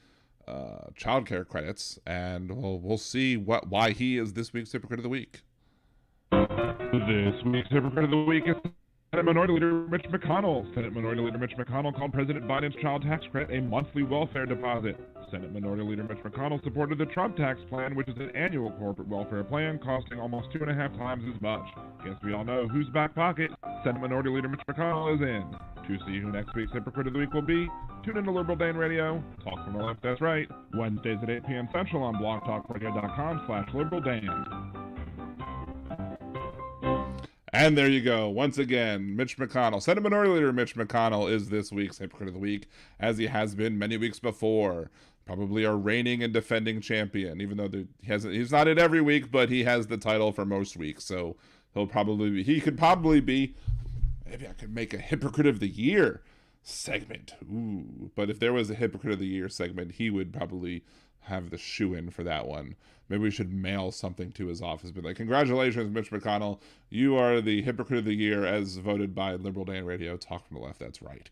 child care credits, and we'll see why he is this week's Hypocrite of the Week. This week's Hypocrite of the Week is Senate Minority Leader Mitch McConnell. Senate Minority Leader Mitch McConnell called President Biden's child tax credit a monthly welfare deposit. Senate Minority Leader Mitch McConnell supported the Trump tax plan, which is an annual corporate welfare plan costing almost 2.5 times as much. Guess we all know whose back pocket Senate Minority Leader Mitch McConnell is in. To see who next week's Hypocrite of the Week will be, tune in to Liberal Dan Radio, talk from the left, that's right, Wednesdays at 8 p.m. Central on blogtalkradio.com/liberaldan. And there you go. Once again, Mitch McConnell, Senate Minority Leader Mitch McConnell is this week's Hypocrite of the Week, as he has been many weeks before. Probably our reigning and defending champion, even though he's not in every week, but he has the title for most weeks. So he could probably be, maybe I could make a Hypocrite of the Year segment. Ooh. But if there was a Hypocrite of the Year segment, he would probably have the shoe-in for that one. Maybe we should mail something to his office. Be like, congratulations, Mitch McConnell. You are the Hypocrite of the Year as voted by Liberal Dan Radio. Talk from the left, that's right.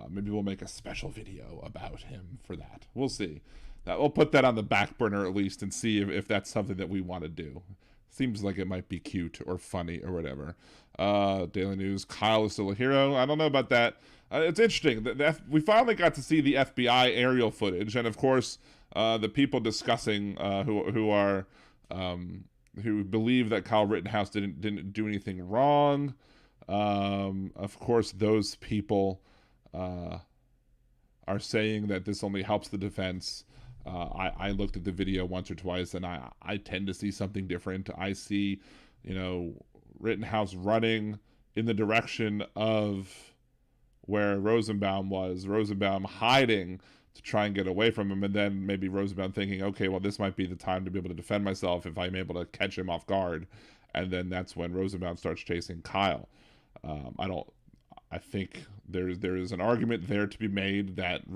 Maybe we'll make a special video about him for that. We'll see. We'll put that on the back burner at least and see if that's something that we want to do. Seems like it might be cute or funny or whatever. Daily News, Kyle is still a hero. I don't know about that. It's interesting. We finally got to see the FBI aerial footage, and of course, the people discussing who believe that Kyle Rittenhouse didn't do anything wrong. Of course, those people are saying that this only helps the defense. I looked at the video once or twice, and I tend to see something different. I see, Rittenhouse running in the direction of where Rosenbaum was. Rosenbaum hiding to try and get away from him, and then maybe Rosenbaum thinking, okay, well, this might be the time to be able to defend myself if I'm able to catch him off guard. And then that's when Rosenbaum starts chasing Kyle. I think there is an argument there to be made that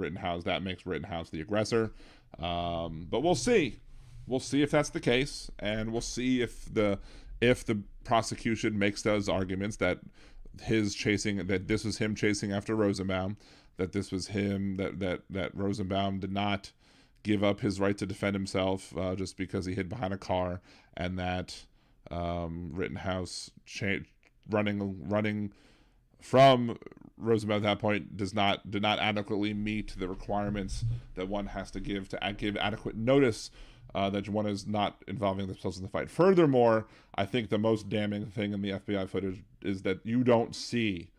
makes Rittenhouse the aggressor. But we'll see. We'll see if that's the case, and we'll see if the prosecution makes those arguments that this was him chasing after Rosenbaum, that this was him, that Rosenbaum did not give up his right to defend himself just because he hid behind a car, and that Rittenhouse running from Rosenbaum at that point did not adequately meet the requirements that one has to give adequate notice that one is not involving themselves in the fight. Furthermore, I think the most damning thing in the FBI footage is that you don't see.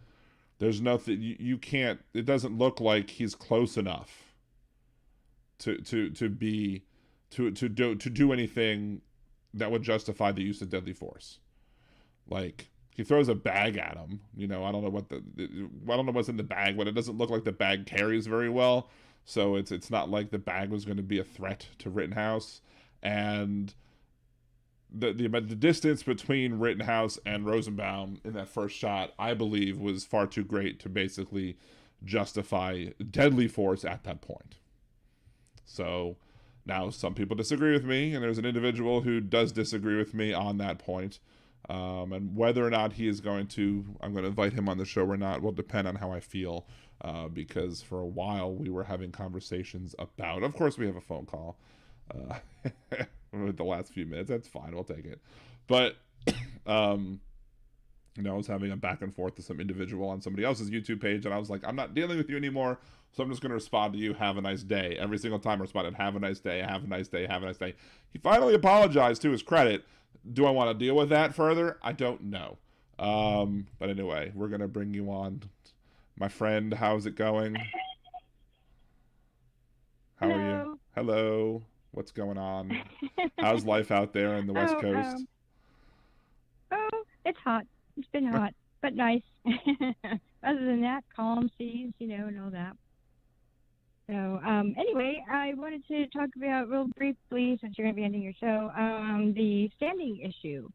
There's nothing, you can't, it doesn't look like he's close enough to be to do anything that would justify the use of deadly force. Like, he throws a bag at him. You know, I don't know what's in the bag, but it doesn't look like the bag carries very well. So it's not like the bag was going to be a threat to Rittenhouse. And the distance between Rittenhouse and Rosenbaum in that first shot, I believe, was far too great to basically justify deadly force at that point. So now some people disagree with me, and there's an individual who does disagree with me on that point. And whether or not he is I'm going to invite him on the show or not will depend on how I feel, because for a while we were having conversations about, of course we have a phone call, with the last few minutes. That's fine, we'll take it. But, I was having a back and forth with some individual on somebody else's YouTube page, and I was like, I'm not dealing with you anymore, so I'm just going to respond to you, have a nice day. Every single time I responded, have a nice day, have a nice day, have a nice day. He finally apologized, to his credit. Do I want to deal with that further? I don't know. But anyway, we're going to bring you on. My friend, how's it going? How are you? Hello. What's going on? How's life out there in the West Coast? It's hot. It's been hot, but nice. Other than that, calm seas, and all that. So, anyway, I wanted to talk about real briefly, since you're going to be ending your show, the standing issue.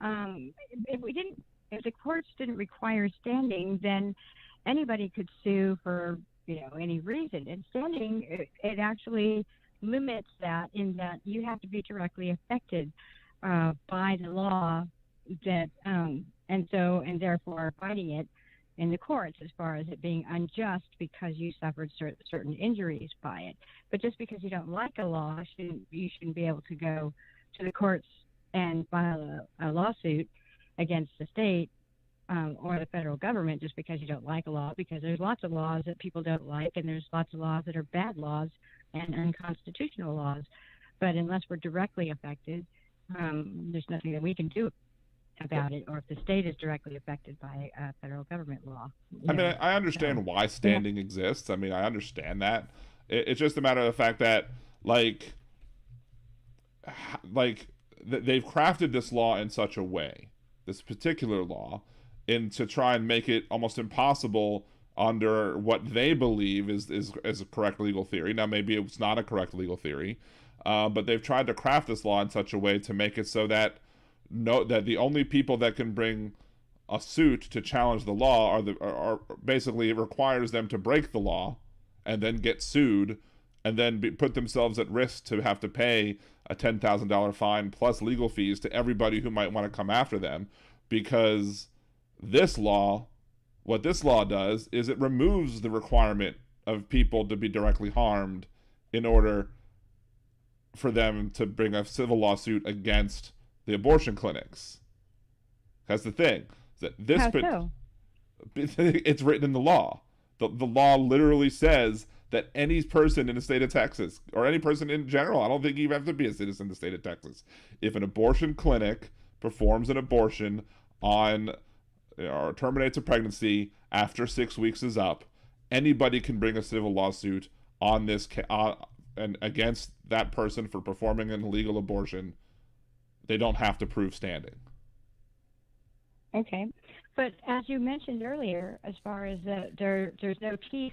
If the courts didn't require standing, then anybody could sue for, any reason. And standing, it actually limits that, in that you have to be directly affected by the law that, and therefore fighting it in the courts, as far as it being unjust because you suffered certain injuries by it. But just because you don't like a law, you shouldn't be able to go to the courts and file a lawsuit against the state or the federal government just because you don't like a law, because there's lots of laws that people don't like, and there's lots of laws that are bad laws and unconstitutional laws. But unless we're directly affected, there's nothing that we can do about it, or if the state is directly affected by federal government law. I understand why standing exists. I understand that. It's just a matter of the fact that, they've crafted this law in such a way, this particular law, to try and make it almost impossible under what they believe is a correct legal theory. Now, maybe it's not a correct legal theory, but they've tried to craft this law in such a way to make it so that the only people that can bring a suit to challenge the law are basically, it requires them to break the law and then get sued and then put themselves at risk to have to pay a $10,000 fine plus legal fees to everybody who might want to come after them, because what this law does is it removes the requirement of people to be directly harmed in order for them to bring a civil lawsuit against the abortion clinics. That's the thing. It's written in the law. The law literally says that any person in the state of Texas, or any person in general, I don't think you have to be a citizen of the state of Texas, if an abortion clinic performs an abortion or terminates a pregnancy after 6 weeks is up, anybody can bring a civil lawsuit on this and against that person for performing an illegal abortion. They don't have to prove standing. Okay. But as you mentioned earlier, as far as there's no teeth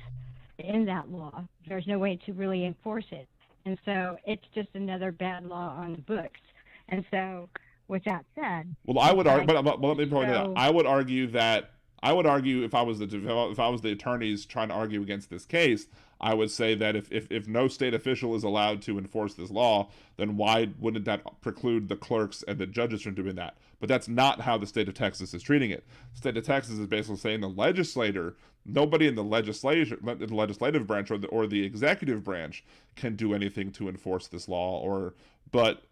in that law. There's no way to really enforce it. And so it's just another bad law on the books. And so with that said... Well, I would argue... But let me point out. I would argue if I was the attorneys trying to argue against this case, I would say that if no state official is allowed to enforce this law, then why wouldn't that preclude the clerks and the judges from doing that? But that's not how the state of Texas is treating it. The state of Texas is basically saying the legislator, nobody in the legislative branch or the executive branch can do anything to enforce this law, but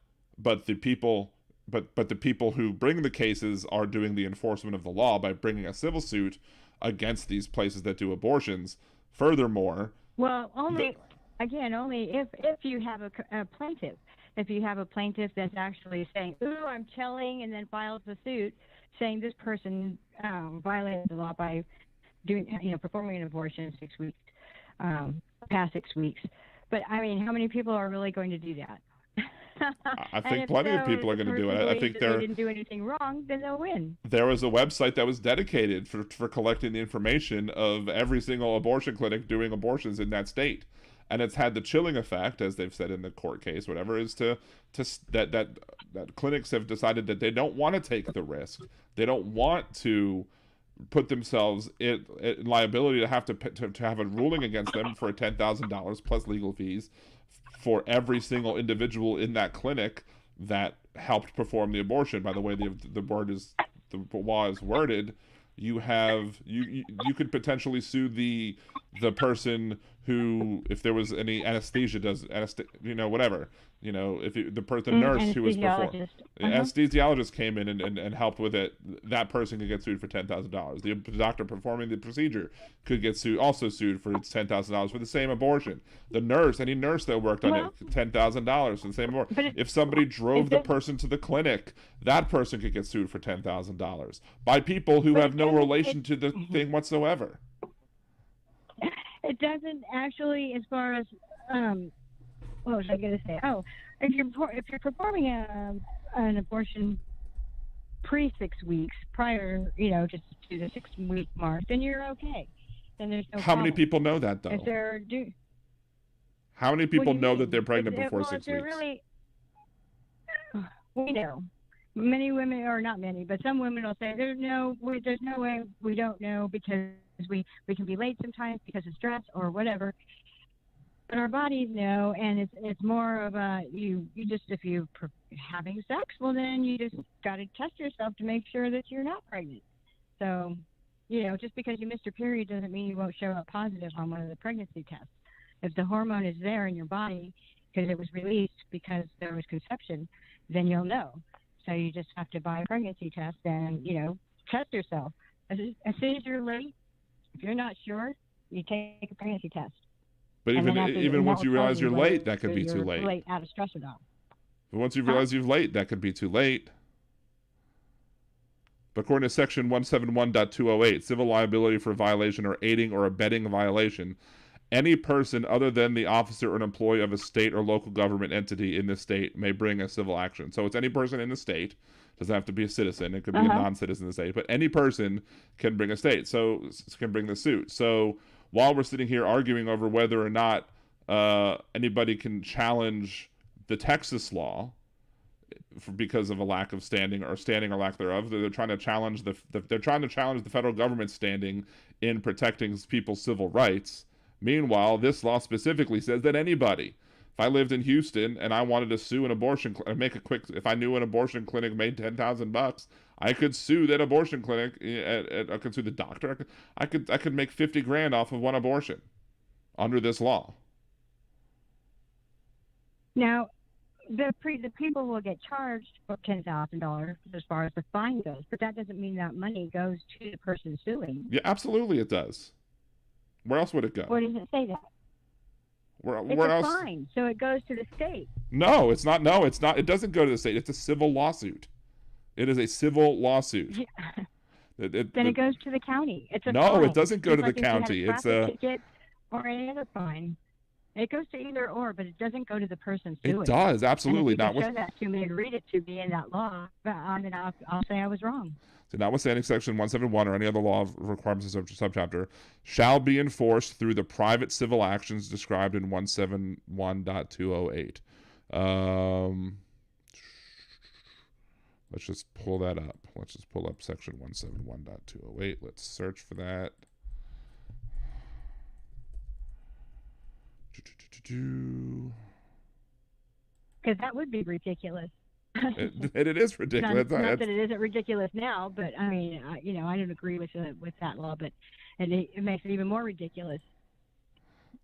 the people who bring the cases are doing the enforcement of the law by bringing a civil suit against these places that do abortions. Furthermore, well, only if you have a plaintiff. If you have a plaintiff that's actually saying, "Ooh, I'm telling," and then files a suit saying this person violated the law by doing, performing an abortion in 6 weeks, past 6 weeks. But I mean, how many people are really going to do that? I think plenty of people are going to do it. I think they didn't do anything wrong, then they'll win. There was a website that was dedicated for collecting the information of every single abortion clinic doing abortions in that state. And it's had the chilling effect, as they've said in the court case, whatever, is that clinics have decided that they don't want to take the risk. They don't want to put themselves in liability to have to have a ruling against them for $10,000 plus legal fees for every single individual in that clinic that helped perform the abortion. By the way, the law is worded. You could potentially sue the person who, if there was any anesthesia, whatever, if the nurse who was performing, anesthesiologist came in and helped with it, that person could get sued for $10,000. The doctor performing the procedure could get also sued for $10,000 for the same abortion. The nurse, any nurse that worked on it, $10,000 for the same abortion. If somebody drove the person to the clinic, that person could get sued for $10,000 by people who have no relation to the thing whatsoever. It doesn't actually, as far as what was I going to say? Oh, if you're performing an abortion pre-6 weeks, prior, just to the 6-week mark, then you're okay. Then there's no How problem. many people know that, though? How many people know that they're pregnant before 6 weeks? We know. Many women, or not many, but some women will say, there's no way we don't know because we can be late sometimes because of stress or whatever. But our bodies know, and it's more of a, if you're having sex, well then you just got to test yourself to make sure that you're not pregnant. So, just because you missed your period doesn't mean you won't show up positive on one of the pregnancy tests. If the hormone is there in your body because it was released because there was conception, then you'll know. So you just have to buy a pregnancy test and, test yourself. As soon as you're late, if you're not sure, you take a pregnancy test. But even once you realize you're late, that could be too late. Late out of stress or not. But once you realize you're late, that could be too late. But according to Section 171.208, civil liability for violation or aiding or abetting a violation, any person other than the officer or an employee of a state or local government entity in the state may bring a civil action. So it's any person in the state. Doesn't have to be a citizen. It could be a non-citizen in the state. But any person can bring can bring the suit. So while we're sitting here arguing over whether or not anybody can challenge the Texas law because of a lack of standing or lack thereof, they're trying to challenge the federal government's standing in protecting people's civil rights. Meanwhile, this law specifically says that anybody, if I lived in Houston and I wanted to sue an abortion if I knew an abortion clinic made $10,000, I could sue that abortion clinic. I could sue the doctor. I could make $50,000 off of one abortion under this law. Now, the people will get charged for $10,000 as far as the fine goes, but that doesn't mean that money goes to the person suing. Yeah, absolutely, it does. Where else would it go? Where does it say that? Where else? It's a fine, so it goes to the state. No, it's not. No, it's not. It doesn't go to the state. It's a civil lawsuit. It is a civil lawsuit. Yeah. Then it goes to the county. It's a fine. No, it doesn't go to the If you had county. a It's a ticket or any other fine. It goes to either or, but it doesn't go to the person suing. It does, absolutely. And if you can show that to me and read it to me in that law, then I'll say I was wrong. So notwithstanding Section 171 or any other law of requirements of subchapter, shall be enforced through the private civil actions described in 171.208. Let's just pull that up. Let's just pull up Section 171.208. Let's search for that. Because that would be ridiculous. It is ridiculous. Not that it isn't ridiculous now, but I mean, I don't agree with that law, but it makes it even more ridiculous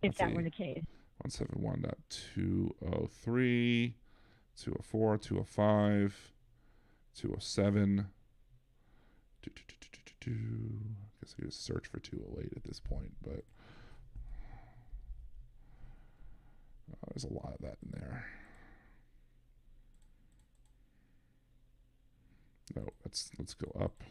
if that were the case. 171.203, 204, 205, 207. I guess I could just search for 208 at this point, but there's a lot of that in there. No, let's go up.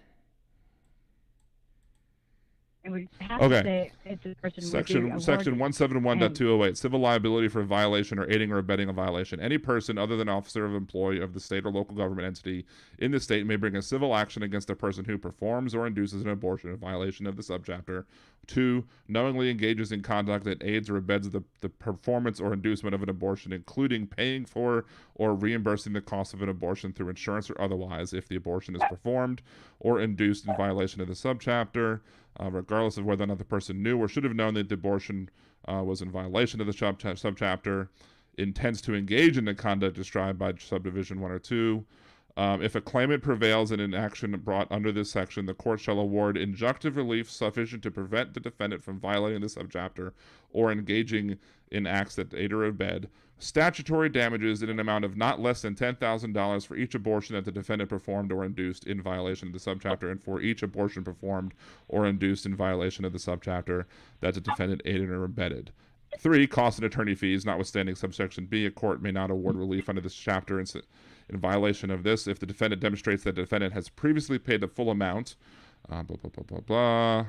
And would have to say if the person Section would be Section awarded. 171.208, civil liability for violation or aiding or abetting a violation. Any person other than officer of employee of the state or local government entity in the state may bring a civil action against a person who performs or induces an abortion in violation of the subchapter. 2, knowingly engages in conduct that aids or abets the performance or inducement of an abortion, including paying for or reimbursing the cost of an abortion through insurance or otherwise if the abortion is performed or induced in violation of the subchapter, regardless of whether or not the person knew or should have known that the abortion was in violation of the subchapter, intends to engage in the conduct described by subdivision 1 or 2. If a claimant prevails in an action brought under this section, the court shall award injunctive relief sufficient to prevent the defendant from violating the subchapter or engaging in acts that aid or abet, statutory damages in an amount of not less than $10,000 for each abortion that the defendant performed or induced in violation of the subchapter, and for each abortion performed or induced in violation of the subchapter that the defendant aided or abetted. 3, costs and attorney fees, notwithstanding subsection B, a court may not award relief under this chapter in violation of this if the defendant demonstrates that the defendant has previously paid the full amount, blah, blah, blah, blah, blah.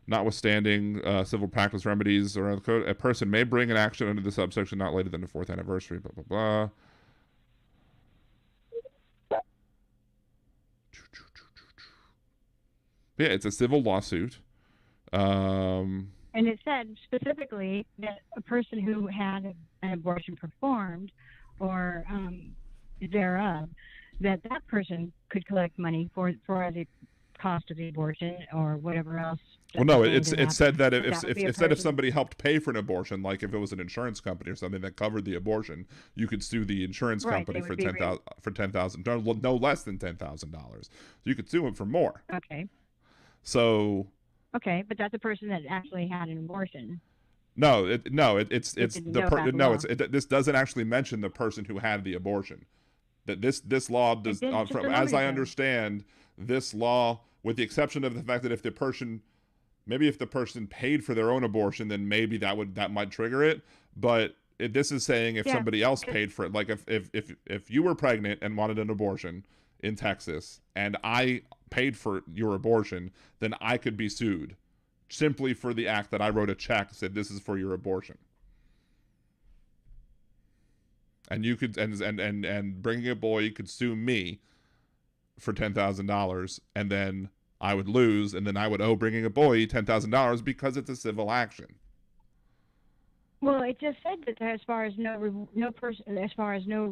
Notwithstanding civil practice remedies or other code, a person may bring an action under the subsection not later than the 4th anniversary, blah, blah, blah. Yeah, it's a civil lawsuit. And it said specifically that a person who had an abortion performed or thereof, that person could collect money for the cost of the abortion or whatever else. Well, no, it said that if somebody helped pay for an abortion, like if it was an insurance company or something that covered the abortion, you could sue the insurance company for $10,000, no less than $10,000. So you could sue them for more. Okay. So. Okay, but that's a person that actually had an abortion. This doesn't actually mention the person who had the abortion. That this law does, as I understand, this law, with the exception of the fact that if the person paid for their own abortion, then maybe that might trigger it. But this is saying if somebody else paid for it, like if you were pregnant and wanted an abortion in Texas and I paid for your abortion, then I could be sued simply for the act that I wrote a check said this is for your abortion. And you could and Bringing a Boy could sue me for $10,000, and then I would lose, and then I would owe Bringing a Boy $10,000 because it's a civil action. Well, it just said that as far as no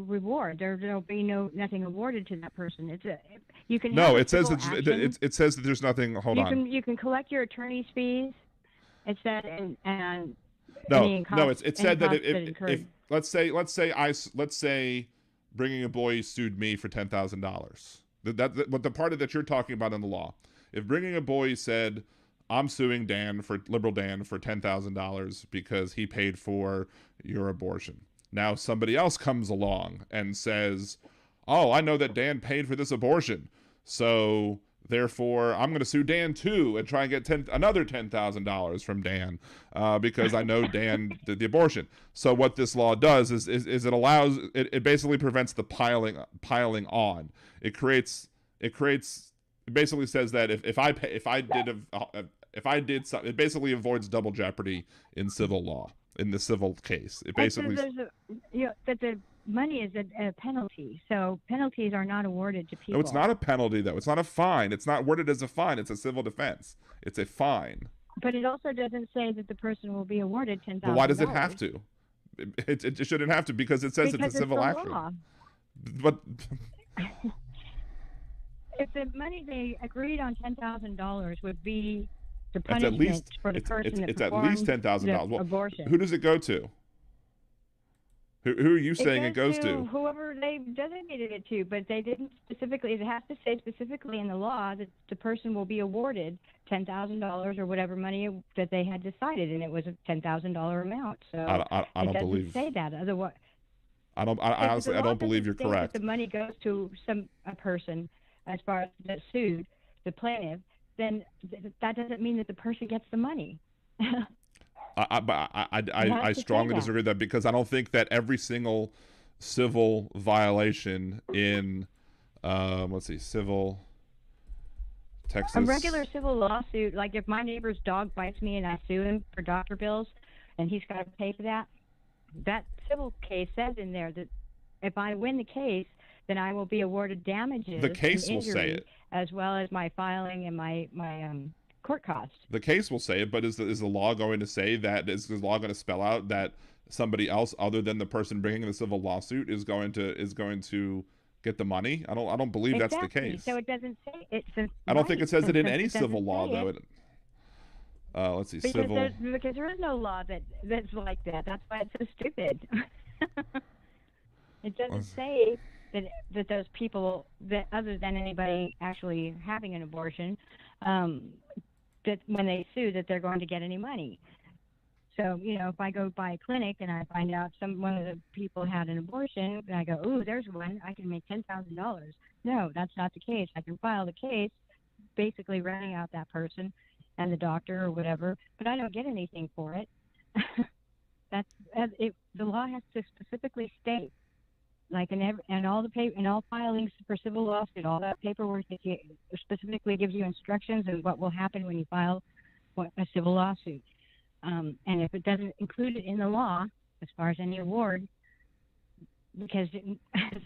reward, there'll be nothing awarded to that person. It says that there's nothing. Hold on. You can collect your attorney's fees. It said and it said that if let's say Bringing a Boy sued me for $10,000. What the part that you're talking about in the law. If Bringing a Boy said, I'm suing liberal Dan for $10,000 because he paid for your abortion. Now somebody else comes along and says, oh, I know that Dan paid for this abortion, so therefore I'm going to sue Dan too and try and get another $10,000 from Dan because I know Dan did the abortion. So what this law does is it basically prevents the piling on. It basically says that if I did something, it basically avoids double jeopardy in civil law, in the civil case. It basically that the money is a penalty, so penalties are not awarded to people. No, it's not a penalty though. It's not a fine. It's not worded as a fine. It's a civil defense. It's a fine. But it also doesn't say that the person will be awarded $10,000. Well, why does it have to? It shouldn't have to because it says it's a civil action. Law. But. If the money they agreed on $10,000 would be the punishment for the person that performed the abortion. Who does it go to? Who are you saying it goes to? Whoever they designated it to, but they didn't specifically. It has to say specifically in the law that the person will be awarded $10,000 or whatever money that they had decided, and it was a $10,000 amount. So I don't believe say that. Otherwise, I honestly don't believe you're correct. If the money goes to a person as far as the sued, the plaintiff, then that doesn't mean that the person gets the money. I strongly disagree with that because I don't think that every single civil violation in civil Texas. A regular civil lawsuit, like if my neighbor's dog bites me and I sue him for doctor bills, and he's got to pay for that, that civil case says in there that if I win the case, then I will be awarded damages. The case and will say it, as well as my filing and my court costs. The case will say it, but is the law going to say that? Is the law going to spell out that somebody else other than the person bringing the civil lawsuit is going to get the money? I don't believe Exactly. that's the case. So it doesn't say it. I don't think it says it in any it civil law, though. Let's see, civil. Because there is no law that's like that. That's why it's so stupid. It doesn't say that those people, that other than anybody actually having an abortion, that when they sue, that they're going to get any money. So, if I go by a clinic and I find out one of the people had an abortion, and I go, ooh, there's one, I can make $10,000. No, that's not the case. I can file the case, basically renting out that person and the doctor or whatever, but I don't get anything for it. The law has to specifically state, like in all filings for civil lawsuit, all that paperwork that specifically gives you instructions and what will happen when you file a civil lawsuit. And if it doesn't include it in the law, as far as any award, because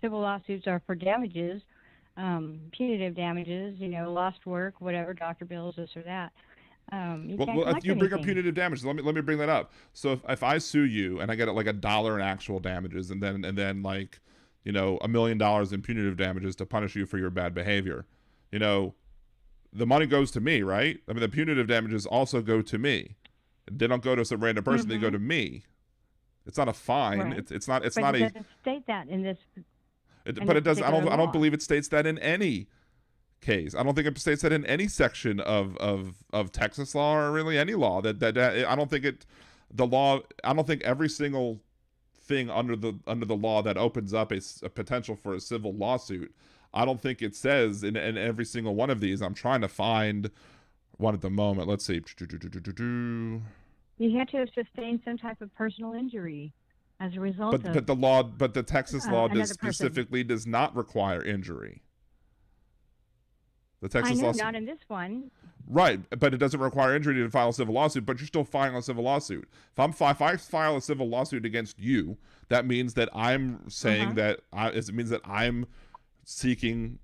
civil lawsuits are for damages, punitive damages, lost work, whatever, doctor bills, this or that. If you bring up punitive damages, let me bring that up. So if I sue you and I get like $1 in actual damages, and then like $1 million in punitive damages to punish you for your bad behavior, the money goes to me, right? I mean, the punitive damages also go to me. They don't go to some random person. Mm-hmm. They go to me. It's not a fine. Right. It's not. It's but not it a. Doesn't state that in this. But it doesn't. I don't believe it states that in any case. I don't think it states that in any section of Texas law or really any law. That I don't think it. The law. I don't think every single thing under the law that opens up a potential for a civil lawsuit. I don't think it says in every single one of these. I'm trying to find one at the moment. Let's see. You have to have sustained some type of personal injury as a result of. But the Texas law specifically does not require injury. The Texas law. Not in this one. Right, but it doesn't require injury to file a civil lawsuit. But you're still filing a civil lawsuit. If I file a civil lawsuit against you, that means that I'm saying it means that I'm seeking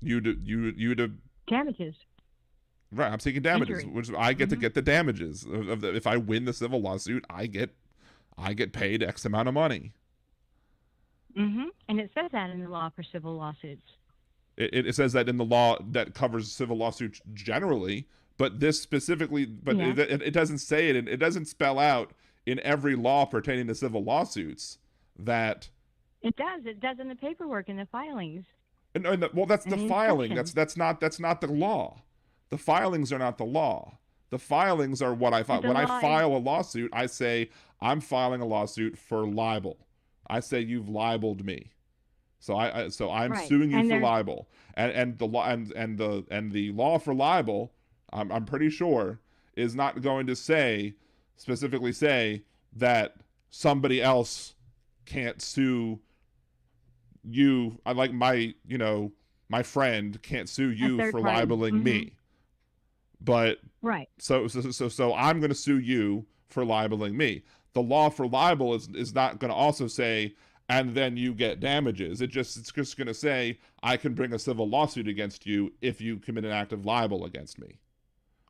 you to damages. Right, I'm seeking damages, injury. Which I get to get the damages if I win the civil lawsuit. I get paid X amount of money. And it says that in the law for civil lawsuits. It says that in the law that covers civil lawsuits generally, but this specifically, but it doesn't say it, and it doesn't spell out in every law pertaining to civil lawsuits that. It does. It does in the paperwork in the filings. Well, that's the filing. That's not the law. The filings are not the law. The filings are what I file. When I file a lawsuit, I say I'm filing a lawsuit for libel. I say you've libeled me. So I'm suing you for libel. And the law and the law for libel, I'm pretty sure, is not going to specifically say that somebody else can't sue you. I like my friend can't sue you for libeling me. But so I'm going to sue you for libeling me. The law for libel is not going to also say, and then you get damages. It's just going to say, I can bring a civil lawsuit against you if you commit an act of libel against me,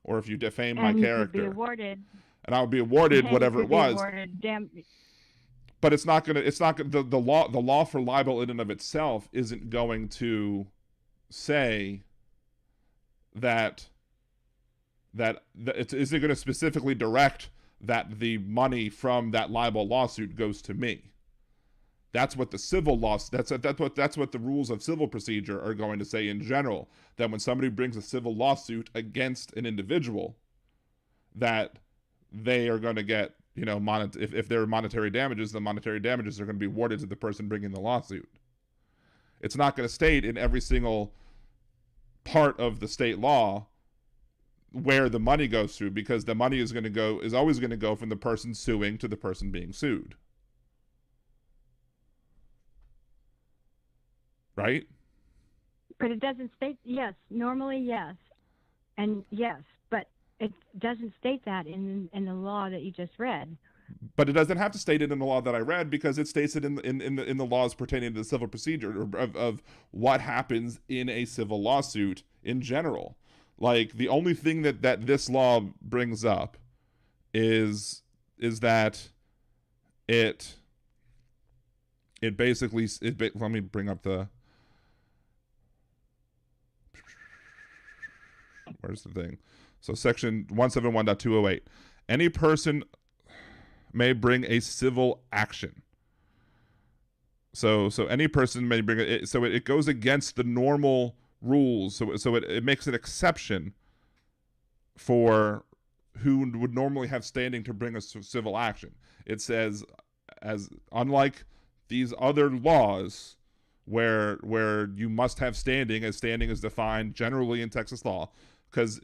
or if you defame my character. Be awarded. And I would be awarded whatever it was. But it's not going to. The law for libel in and of itself isn't going to say that it isn't going to specifically direct that the money from that libel lawsuit goes to me. That's what the civil law. That's what the rules of civil procedure are going to say in general. That when somebody brings a civil lawsuit against an individual, that they are going to get if there are monetary damages, the monetary damages are going to be awarded to the person bringing the lawsuit. It's not going to state in every single part of the state law where the money goes through, because the money is always going to go from the person suing to the person being sued. Right? But it doesn't state, yes. Normally, yes. And yes, but it doesn't state that in the law that you just read. But it doesn't have to state it in the law that I read, because it states it in the laws pertaining to the civil procedure of what happens in a civil lawsuit in general. Like, the only thing that this law brings up is that it basically let me bring up the, where's the thing? So section 171.208, any person may bring a civil action. So any person may bring it. So it goes against the normal rules. So it makes an exception for who would normally have standing to bring a civil action. It says, as unlike these other laws where you must have standing, as standing is defined generally in Texas law, because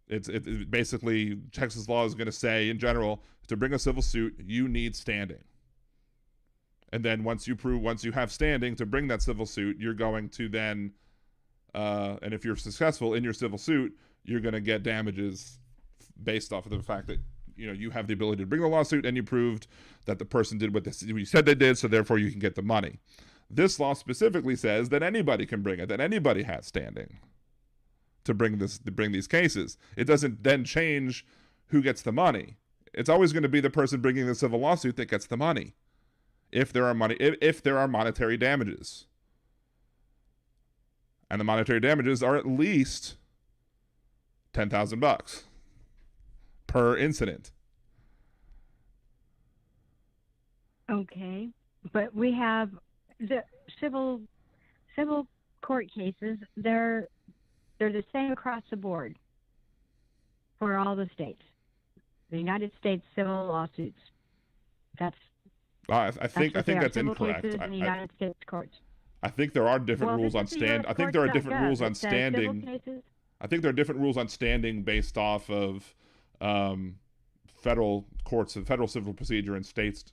it's basically Texas law is going to say in general, to bring a civil suit you need standing, and then once you have standing to bring that civil suit, you're going to then and if you're successful in your civil suit, you're going to get damages based off of the fact that you have the ability to bring the lawsuit and you proved that the person did what you said they did, so therefore you can get the money. This law specifically says that anybody can bring it, that anybody has standing to bring these cases. It doesn't then change who gets the money. It's always going to be the person bringing the civil lawsuit that gets the money, if there are monetary damages, and the monetary damages are at least $10,000 per incident. Okay, but we have the civil court cases. They're the same across the board for all the states. The United States civil lawsuits. I think that's incorrect. In the United States courts. I think there are different rules on stand. I think there are different rules on standing. I think there are different rules on standing based off of federal courts and federal civil procedure and states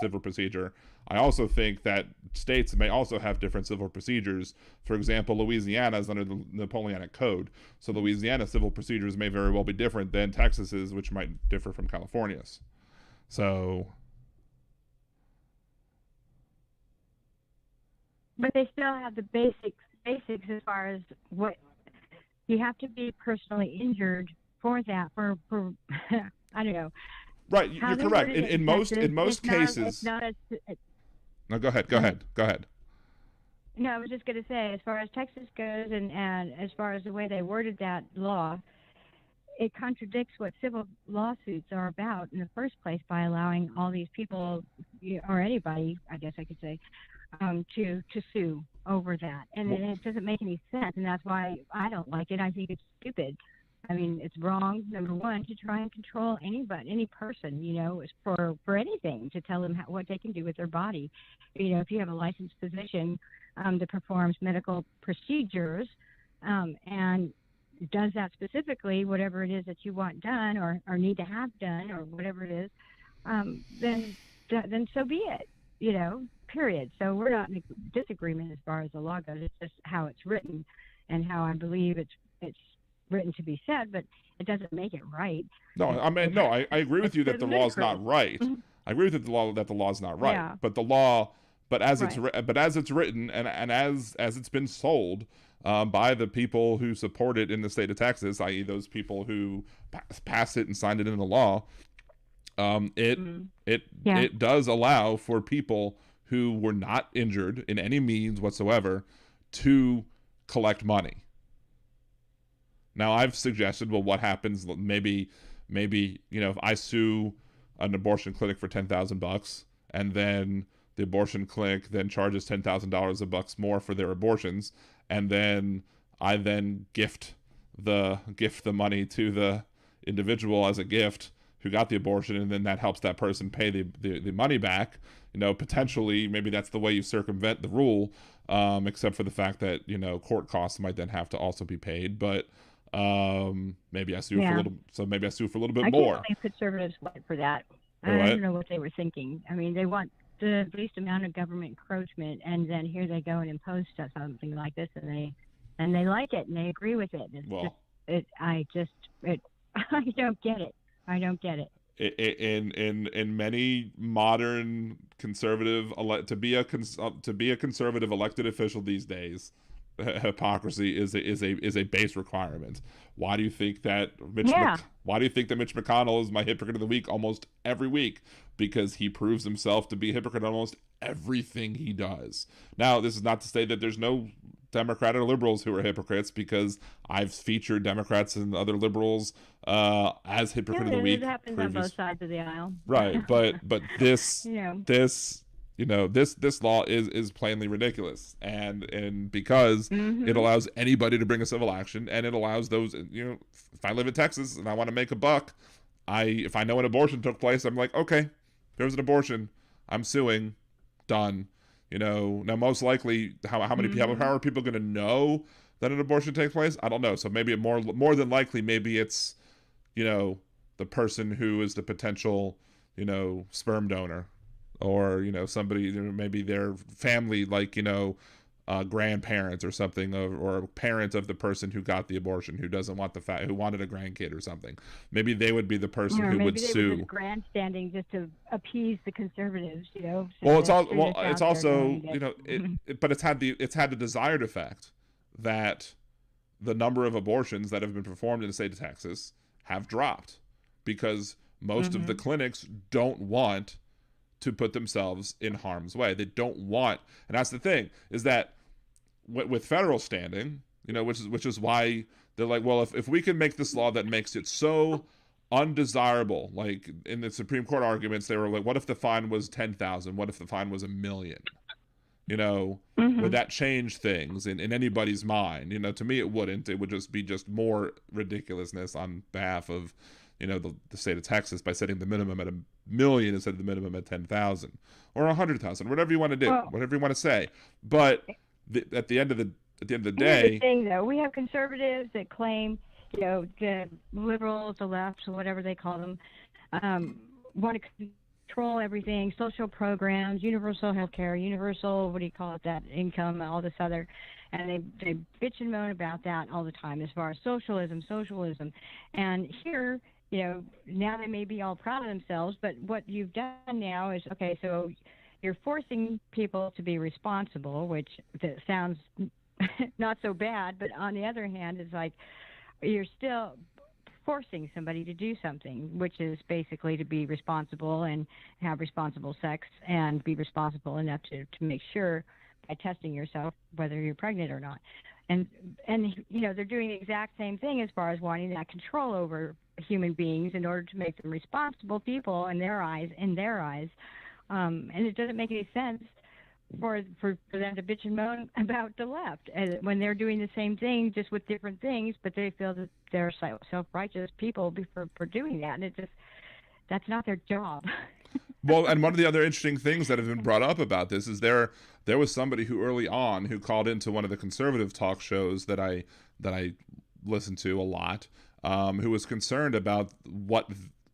civil procedure. I also think that states may also have different civil procedures. For example, Louisiana is under the Napoleonic Code, so Louisiana civil procedures may very well be different than Texas's, which might differ from California's. So, but they still have the basics as far as what you have to be personally injured for that. For I don't know. Right, you're correct. In most cases. No, go ahead. No, I was just going to say, as far as Texas goes, and as far as the way they worded that law, it contradicts what civil lawsuits are about in the first place by allowing all these people, or anybody, I guess I could say, to sue over that. And it doesn't make any sense, and that's why I don't like it. I think it's stupid. I mean, it's wrong, number one, to try and control any person, for anything, to tell them what they can do with their body. If you have a licensed physician that performs medical procedures and does that specifically, whatever it is that you want done or need to have done or whatever it is, then so be it, period. So we're not in disagreement as far as the law goes. It's just how it's written and how I believe it's written to be said, but it doesn't make it right. No, I agree with you that the law is not right. I agree with you that the law is not right. Yeah. But as it's written and as it's been sold by the people who support it in the state of Texas, i.e., those people who passed it and signed it into law, it does allow for people who were not injured in any means whatsoever to collect money. Now, I've suggested, well, what happens? Maybe, if I sue an abortion clinic for $10,000, and then the abortion clinic then charges $10,000 more for their abortions, and then I gift the money to the individual as a gift who got the abortion, and then that helps that person pay the money back. Potentially, maybe that's the way you circumvent the rule, except for the fact that court costs might then have to also be paid, but. Maybe I sue for a little. So maybe I sue for a little bit more. I think conservatives went for that. I don't know what they were thinking. I mean, they want the least amount of government encroachment, and then here they go and impose something like this, and they like it and they agree with it. It's I don't get it. I don't get it. In many modern conservative to be a conservative elected official these days, hypocrisy is a base requirement. Why do you think that Mitch McConnell is my hypocrite of the week almost every week? Because he proves himself to be a hypocrite on almost everything he does. Now, this is not to say that there's no Democrat or liberals who are hypocrites, because I've featured Democrats and other liberals as hypocrite of the week. It happens on both sides of the aisle. Right, but this this law is plainly ridiculous, and because it allows anybody to bring a civil action, and it allows those, if I live in Texas and I want to make a buck, if I know an abortion took place, I'm like, okay, there was an abortion, I'm suing, done. Now most likely, how many people, how are people going to know that an abortion takes place? I don't know. So maybe more than likely, maybe it's, the person who is the potential, sperm donor, or, somebody, maybe their family, like, grandparents or something, or a parent of the person who got the abortion, who doesn't want who wanted a grandkid or something. Maybe they would be the person who would sue. Maybe they were just grandstanding just to appease the conservatives, So well, it's also, but it's had the desired effect that the number of abortions that have been performed in the state of Texas have dropped, because most of the clinics don't want to put themselves in harm's way. They don't want, and that's the thing, is that with federal standing, which is why they're like, well, if we can make this law that makes it so undesirable, like in the Supreme Court arguments, they were like, what if the fine was 10,000? What if the fine was $1 million? Would that change things in anybody's mind? To me, it wouldn't. It would just be more ridiculousness on behalf of, the state of Texas, by setting the minimum at $1 million instead of the minimum at 10,000 or 100,000, whatever you want to do, whatever you want to say. But at the end of the day, here's the thing, though, we have conservatives that claim, the liberals, the left, whatever they call them, want to control everything, social programs, universal health care, universal, that income, all this other, and they bitch and moan about that all the time as far as socialism. And here, now they may be all proud of themselves, but what you've done now is, okay, so you're forcing people to be responsible, which that sounds not so bad, but on the other hand, it's like you're still forcing somebody to do something, which is basically to be responsible and have responsible sex and be responsible enough to make sure by testing yourself whether you're pregnant or not. And they're doing the exact same thing as far as wanting that control over human beings in order to make them responsible people in their eyes. And it doesn't make any sense for them to bitch and moan about the left when they're doing the same thing, just with different things, but they feel that they're self-righteous people for doing that, and that's not their job. Well, and one of the other interesting things that have been brought up about this is there was somebody who early on who called into one of the conservative talk shows that I listened to a lot, who was concerned about what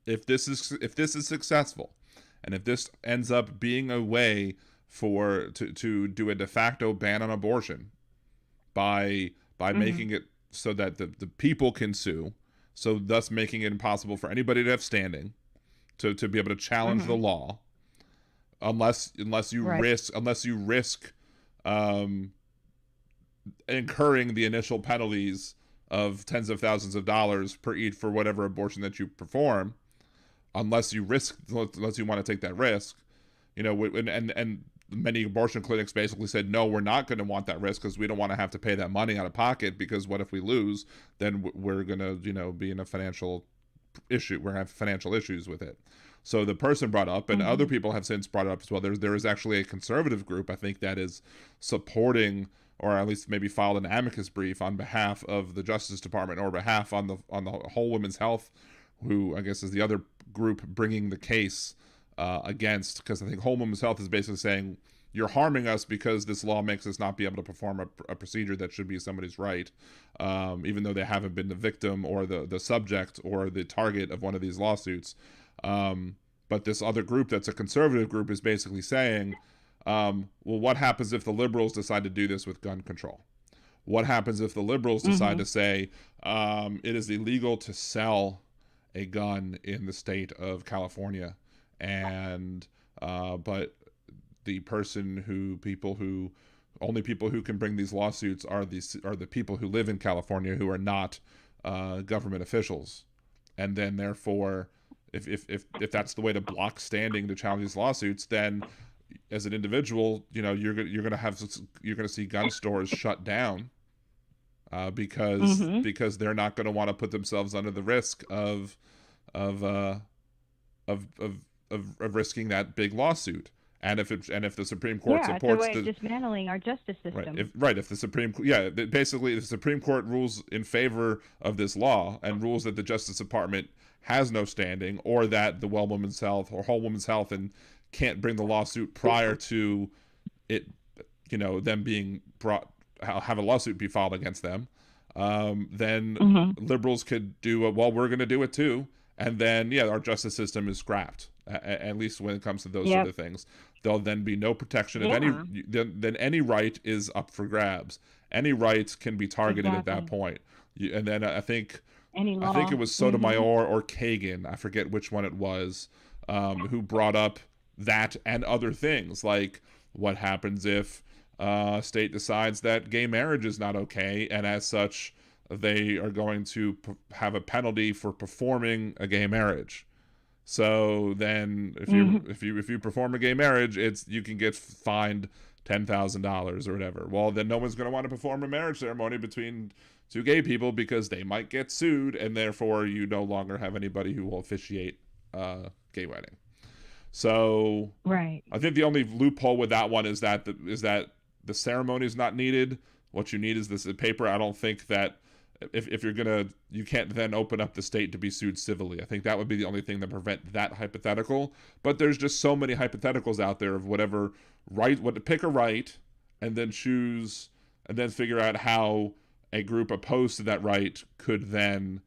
if this is successful, and if this ends up being a way to do a de facto ban on abortion by making it so that the people can sue, so thus making it impossible for anybody to have standing to be able to challenge the law, unless you risk incurring the initial penalties of tens of thousands of dollars for whatever abortion that you perform, unless you want to take that risk, and many abortion clinics basically said, no, we're not going to want that risk, because we don't want to have to pay that money out of pocket, because what if we lose? Then we're going to, be in a financial issue. We're going to have financial issues with it. So the person brought up, and other people have since brought up as well, there is actually a conservative group, I think, that is supporting, or at least maybe filed an amicus brief on behalf of the Justice Department, or behalf on the whole women's health, who I guess is the other group bringing the case against, because I think Whole Women's Health is basically saying, you're harming us because this law makes us not be able to perform a procedure that should be somebody's right, even though they haven't been the victim or the subject or the target of one of these lawsuits. But this other group that's a conservative group is basically saying, well, what happens if the liberals decide to do this with gun control? What happens if the liberals decide to say it is illegal to sell a gun in the state of California, and but the only people who can bring these lawsuits are the people who live in California who are not government officials, and then therefore, if that's the way to block standing to challenge these lawsuits, then as an individual, you're gonna see gun stores shut down because they're not going to want to put themselves under the risk of risking that big lawsuit. And if the Supreme Court supports it's a way of dismantling our justice system. If the Supreme Court rules in favor of this law and rules that the Justice Department has no standing, or that the Well Woman's Health or Whole Woman's Health and can't bring the lawsuit prior to it, them being brought, have a lawsuit be filed against them, then liberals could do it. Well, we're going to do it too, and then our justice system is scrapped. At least when it comes to those sort of things, there'll then be no protection of any. Then any right is up for grabs. Any rights can be targeted at that point. And then I think it was Sotomayor or Kagan, I forget which one it was, who brought up that and other things, like what happens if a state decides that gay marriage is not okay, and as such they are going to have a penalty for performing a gay marriage. So then if you perform a gay marriage, you can get fined $10,000 or whatever. Well, then no one's going to want to perform a marriage ceremony between two gay people because they might get sued, and therefore you no longer have anybody who will officiate a gay wedding. So I think the only loophole with that one is that the ceremony is not needed. What you need is this paper. I don't think that if you're you can't then open up the state to be sued civilly. I think that would be the only thing that prevent that hypothetical. But there's just so many hypotheticals out there of whatever right, what to pick a right, and then choose, and then figure out how a group opposed to that right could then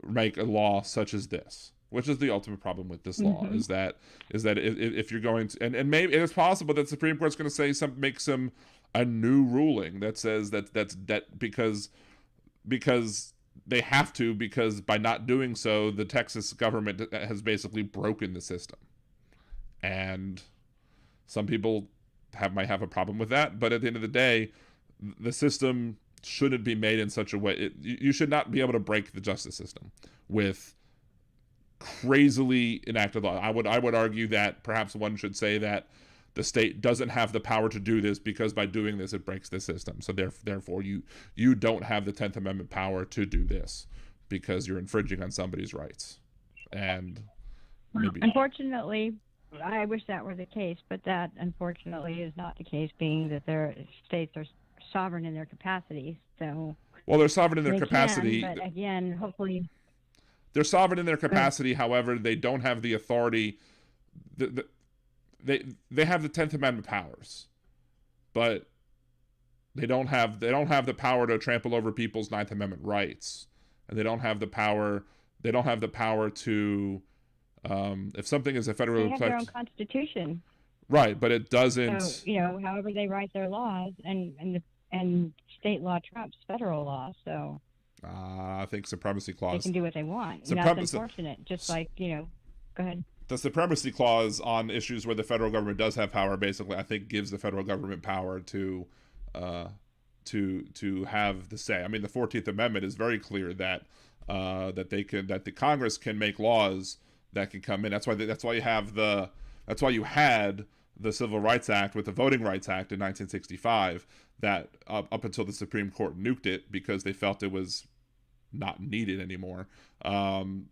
make a law such as this. Which is the ultimate problem with this law, is that if you're going to, and maybe it's possible that the Supreme Court's going to say make a new ruling that says that because they have to, because by not doing so, the Texas government has basically broken the system. And some people might have a problem with that, but at the end of the day, the system shouldn't be made in such a way. You should not be able to break the justice system with crazily enacted law. I would argue that perhaps one should say that the state doesn't have the power to do this, because by doing this it breaks the system. So therefore you don't have the 10th Amendment power to do this because you're infringing on somebody's rights. And maybe unfortunately, I wish that were the case, but that unfortunately is not the case, being that their states are sovereign in their capacity. So they're sovereign in their capacity, but again, hopefully they're sovereign in their capacity. However, they don't have the authority. They have the 10th Amendment powers, but they don't have the power to trample over people's 9th Amendment rights, and they don't have the power. They don't have the power to, if something is a federal. They have their own constitution. Right, but it doesn't. So, however they write their laws, and state law trumps federal law. So. I think supremacy clause. They can do what they want. That's unfortunate. Just like, go ahead. The supremacy clause on issues where the federal government does have power, basically, I think gives the federal government power to have the say. I mean, the 14th Amendment is very clear that the Congress can make laws that can come in. That's why you had the Civil Rights Act with the Voting Rights Act in 1965, that up until the Supreme Court nuked it because they felt it was not needed anymore. The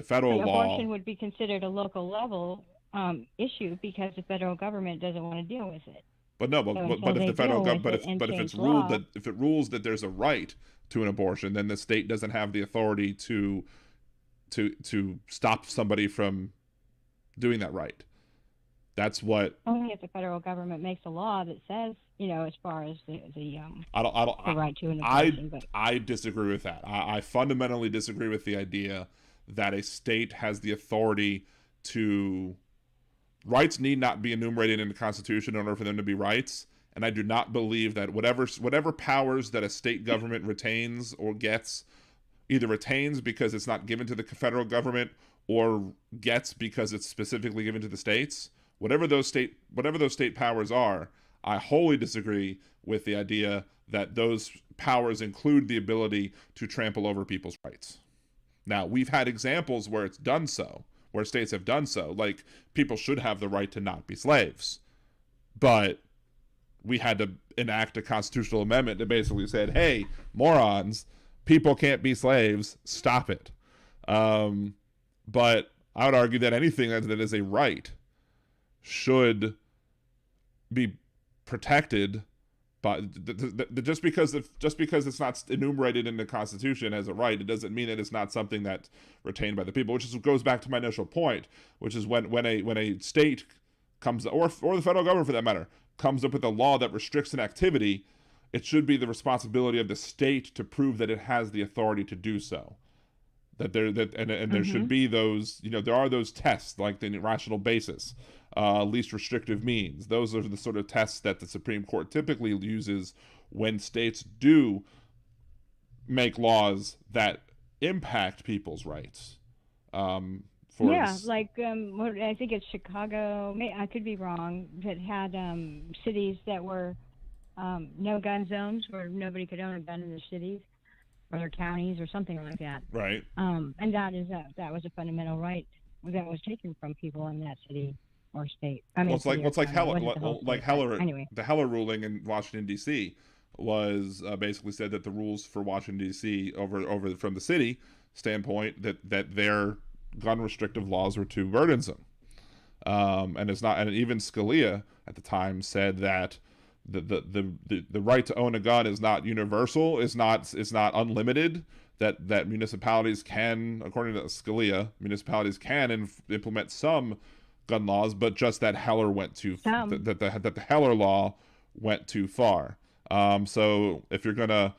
federal law. Abortion would be considered a local level issue because the federal government doesn't want to deal with it. But if the federal government, but if it's ruled that if it rules that there's a right to an abortion, then the state doesn't have the authority to stop somebody from doing that right. That's what. Only if the federal government makes a law that says, as far as the right to an abortion. I disagree with that. I fundamentally disagree with the idea that a state has the authority to. Rights need not be enumerated in the Constitution in order for them to be rights, and I do not believe that whatever powers that a state government retains or gets, either retains because it's not given to the federal government or gets because it's specifically given to the states, whatever those state powers are, I wholly disagree with the idea that those powers include the ability to trample over people's rights. Now, we've had examples where it's done so, where states have done so, like people should have the right to not be slaves. But we had to enact a constitutional amendment that basically said, hey, morons, people can't be slaves, stop it. But I would argue that anything that is a right should be protected by just because it's not enumerated in the Constitution as a right, it doesn't mean that it's not something that's retained by the people. Which goes back to my initial point, which is when a state comes, or the federal government for that matter, comes up with a law that restricts an activity, it should be the responsibility of the state to prove that it has the authority to do so. There should be those, there are those tests like the rational basis, least restrictive means. Those are the sort of tests that the Supreme Court typically uses when states do make laws that impact people's rights. I think it's Chicago, I could be wrong, that had cities that were no gun zones where nobody could own a gun in their cities or their counties or something like that. Right. And that was a fundamental right that was taken from people in that city or state. I mean, the Heller ruling in Washington D.C. was basically said that the rules for Washington D.C. over from the city standpoint that their gun restrictive laws were too burdensome, and it's not. And even Scalia at the time said that the right to own a gun is not universal, is not unlimited. That municipalities can, according to Scalia, implement some gun laws, but just that Heller went too that the Heller law went too far. So if you're gonna,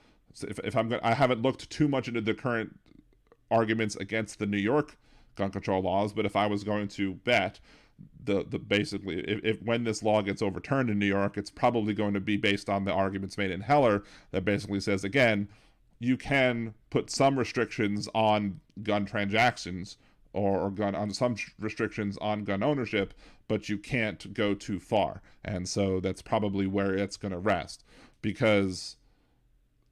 I haven't looked too much into the current arguments against the New York gun control laws, but if I was going to bet, basically if when this law gets overturned in New York, it's probably going to be based on the arguments made in Heller that basically says, again, you can put some restrictions on gun transactions or some restrictions on gun ownership, but you can't go too far. And so that's probably where it's going to rest, because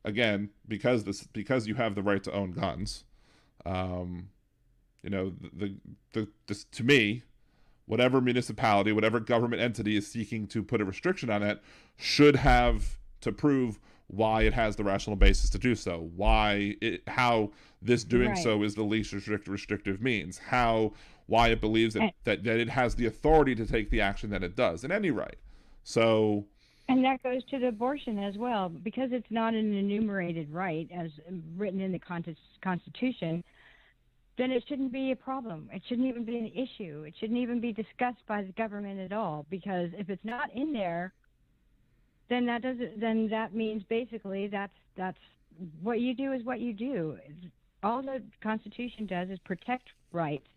again, because you have the right to own guns, to me, whatever municipality, whatever government entity is seeking to put a restriction on it should have to prove why it has the rational basis to do so, how this doing so is the least restrictive means, why it believes that it has the authority to take the action that it does in any right. So, and that goes to the abortion as well, because it's not an enumerated right as written in the Constitution. Then it shouldn't be a problem. It shouldn't even be an issue. It shouldn't even be discussed by the government at all, because if it's not in there, then that means basically that's what you do is what you do. All the Constitution does is protect rights.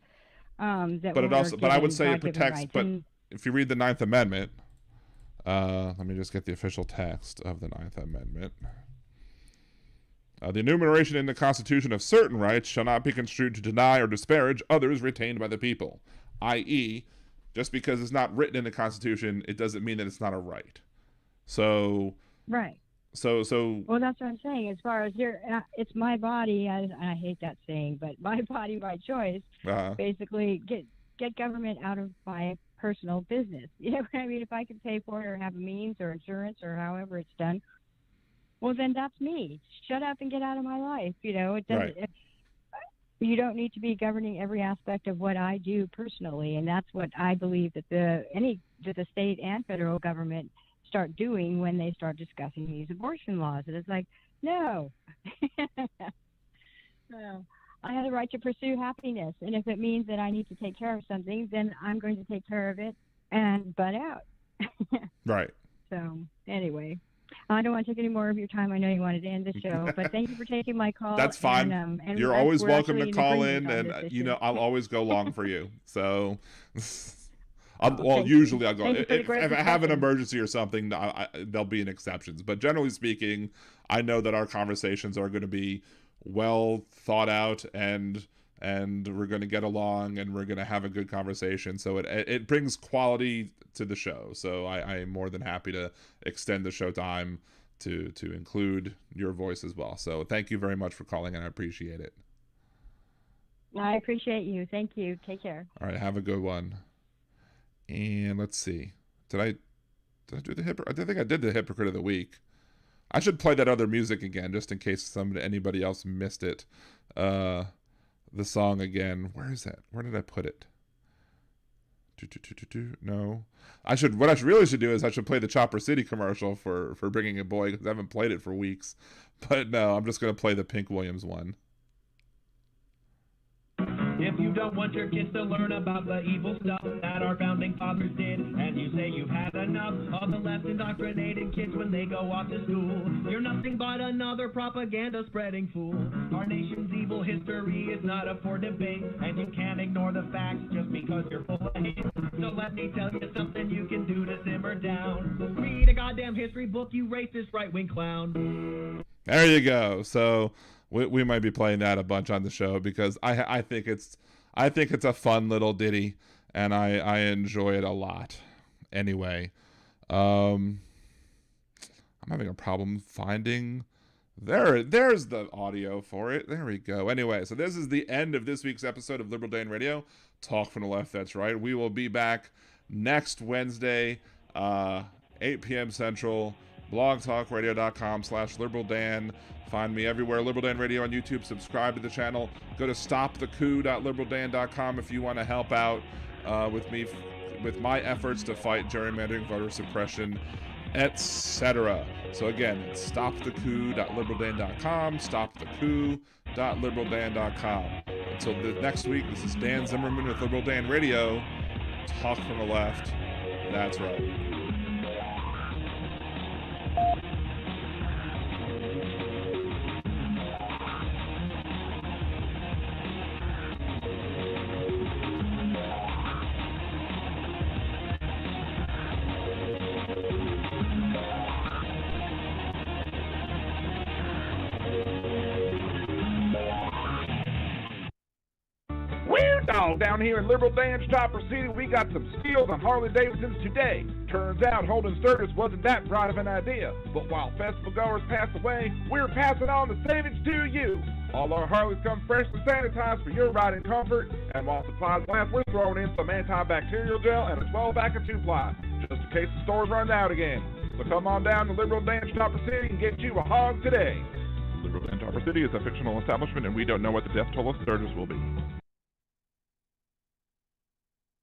But I would say it protects. But if you read the Ninth Amendment, let me just get the official text of the Ninth Amendment. The enumeration in the Constitution of certain rights shall not be construed to deny or disparage others retained by the people. I.e., just because it's not written in the Constitution, it doesn't mean that it's not a right. So right. So well, that's what I'm saying. As far as it's my body. I hate that saying, but my body, my choice. Basically, get government out of my personal business. You know what I mean? If I can pay for it or have a means or insurance or however it's done, well, then that's me. Shut up and get out of my life. It doesn't. Right. You don't need to be governing every aspect of what I do personally, and that's what I believe that the state and federal government start doing when they start discussing these abortion laws. And it's like, no. No. I have the right to pursue happiness, and if it means that I need to take care of something, then I'm going to take care of it and butt out. Right. So anyway, I don't want to take any more of your time. I know you wanted to end the show, but thank you for taking my call. That's fine. And you're always welcome to call in, and I'll always go long for you. So Usually I'll go. Thank you for the If great I have an discussion. emergency or something, there'll be an exceptions. But generally speaking, I know that our conversations are going to be well thought out, and we're going to get along, and we're going to have a good conversation. So it brings quality to the show. So I am more than happy to extend the show time to include your voice as well. So thank you very much for calling, and I appreciate it. I appreciate you. Thank you. Take care. All right, have a good one. And let's see. Did I do the hypocrite? I think I did the hypocrite of the week. I should play that other music again, just in case anybody else missed it. The song again. Where is that? Where did I put it? No. What I really should do is I should play the Chopper City commercial for Bringing a Boy, because I haven't played it for weeks. But no, I'm just going to play the Pink Williams one. If you don't want your kids to learn about the evil stuff that our founding fathers did, and you say you've had enough of the left indoctrinating kids when they go off to school, you're nothing but another propaganda spreading fool. Our nation's evil history is not up for debate, and you can't ignore the facts just because you're full of hate. So let me tell you something you can do to simmer down. Read a goddamn history book, you racist right-wing clown. There you go. So we might be playing that a bunch on the show, because I think it's a fun little ditty, and I enjoy it a lot. Anyway, I'm having a problem finding there's the audio for it. There we go. Anyway, so this is the end of this week's episode of Liberal Dan Radio. Talk from the left, that's right. We will be back next Wednesday, 8 p.m. Central. blogtalkradio.com/liberaldan. Find me everywhere, Liberal Dan Radio on YouTube. Subscribe to the channel. Go to stopthecoup.liberaldan.com if you want to help out with me, with my efforts to fight gerrymandering, voter suppression, etc. So again, it's stopthecoup.liberaldan.com, stopthecoup.liberaldan.com. Until the next week, this is Dan Zimmerman with Liberal Dan Radio. Talk from the left. That's right. Down here in Liberal Dan's Chopper City, we got some steals on Harley Davidsons today. Turns out holding Sturgis wasn't that bright of an idea, but while festival goers pass away, we're passing on the savings to you. All our Harleys come freshly sanitized for your riding comfort, and while supplies last, we're throwing in some antibacterial gel and a 12-pack of 2-ply, just in case the stores run out again. So come on down to Liberal Dan's Chopper City and get you a hog today. Liberal Dan Chopper City is a fictional establishment, and we don't know what the death toll of Sturgis will be.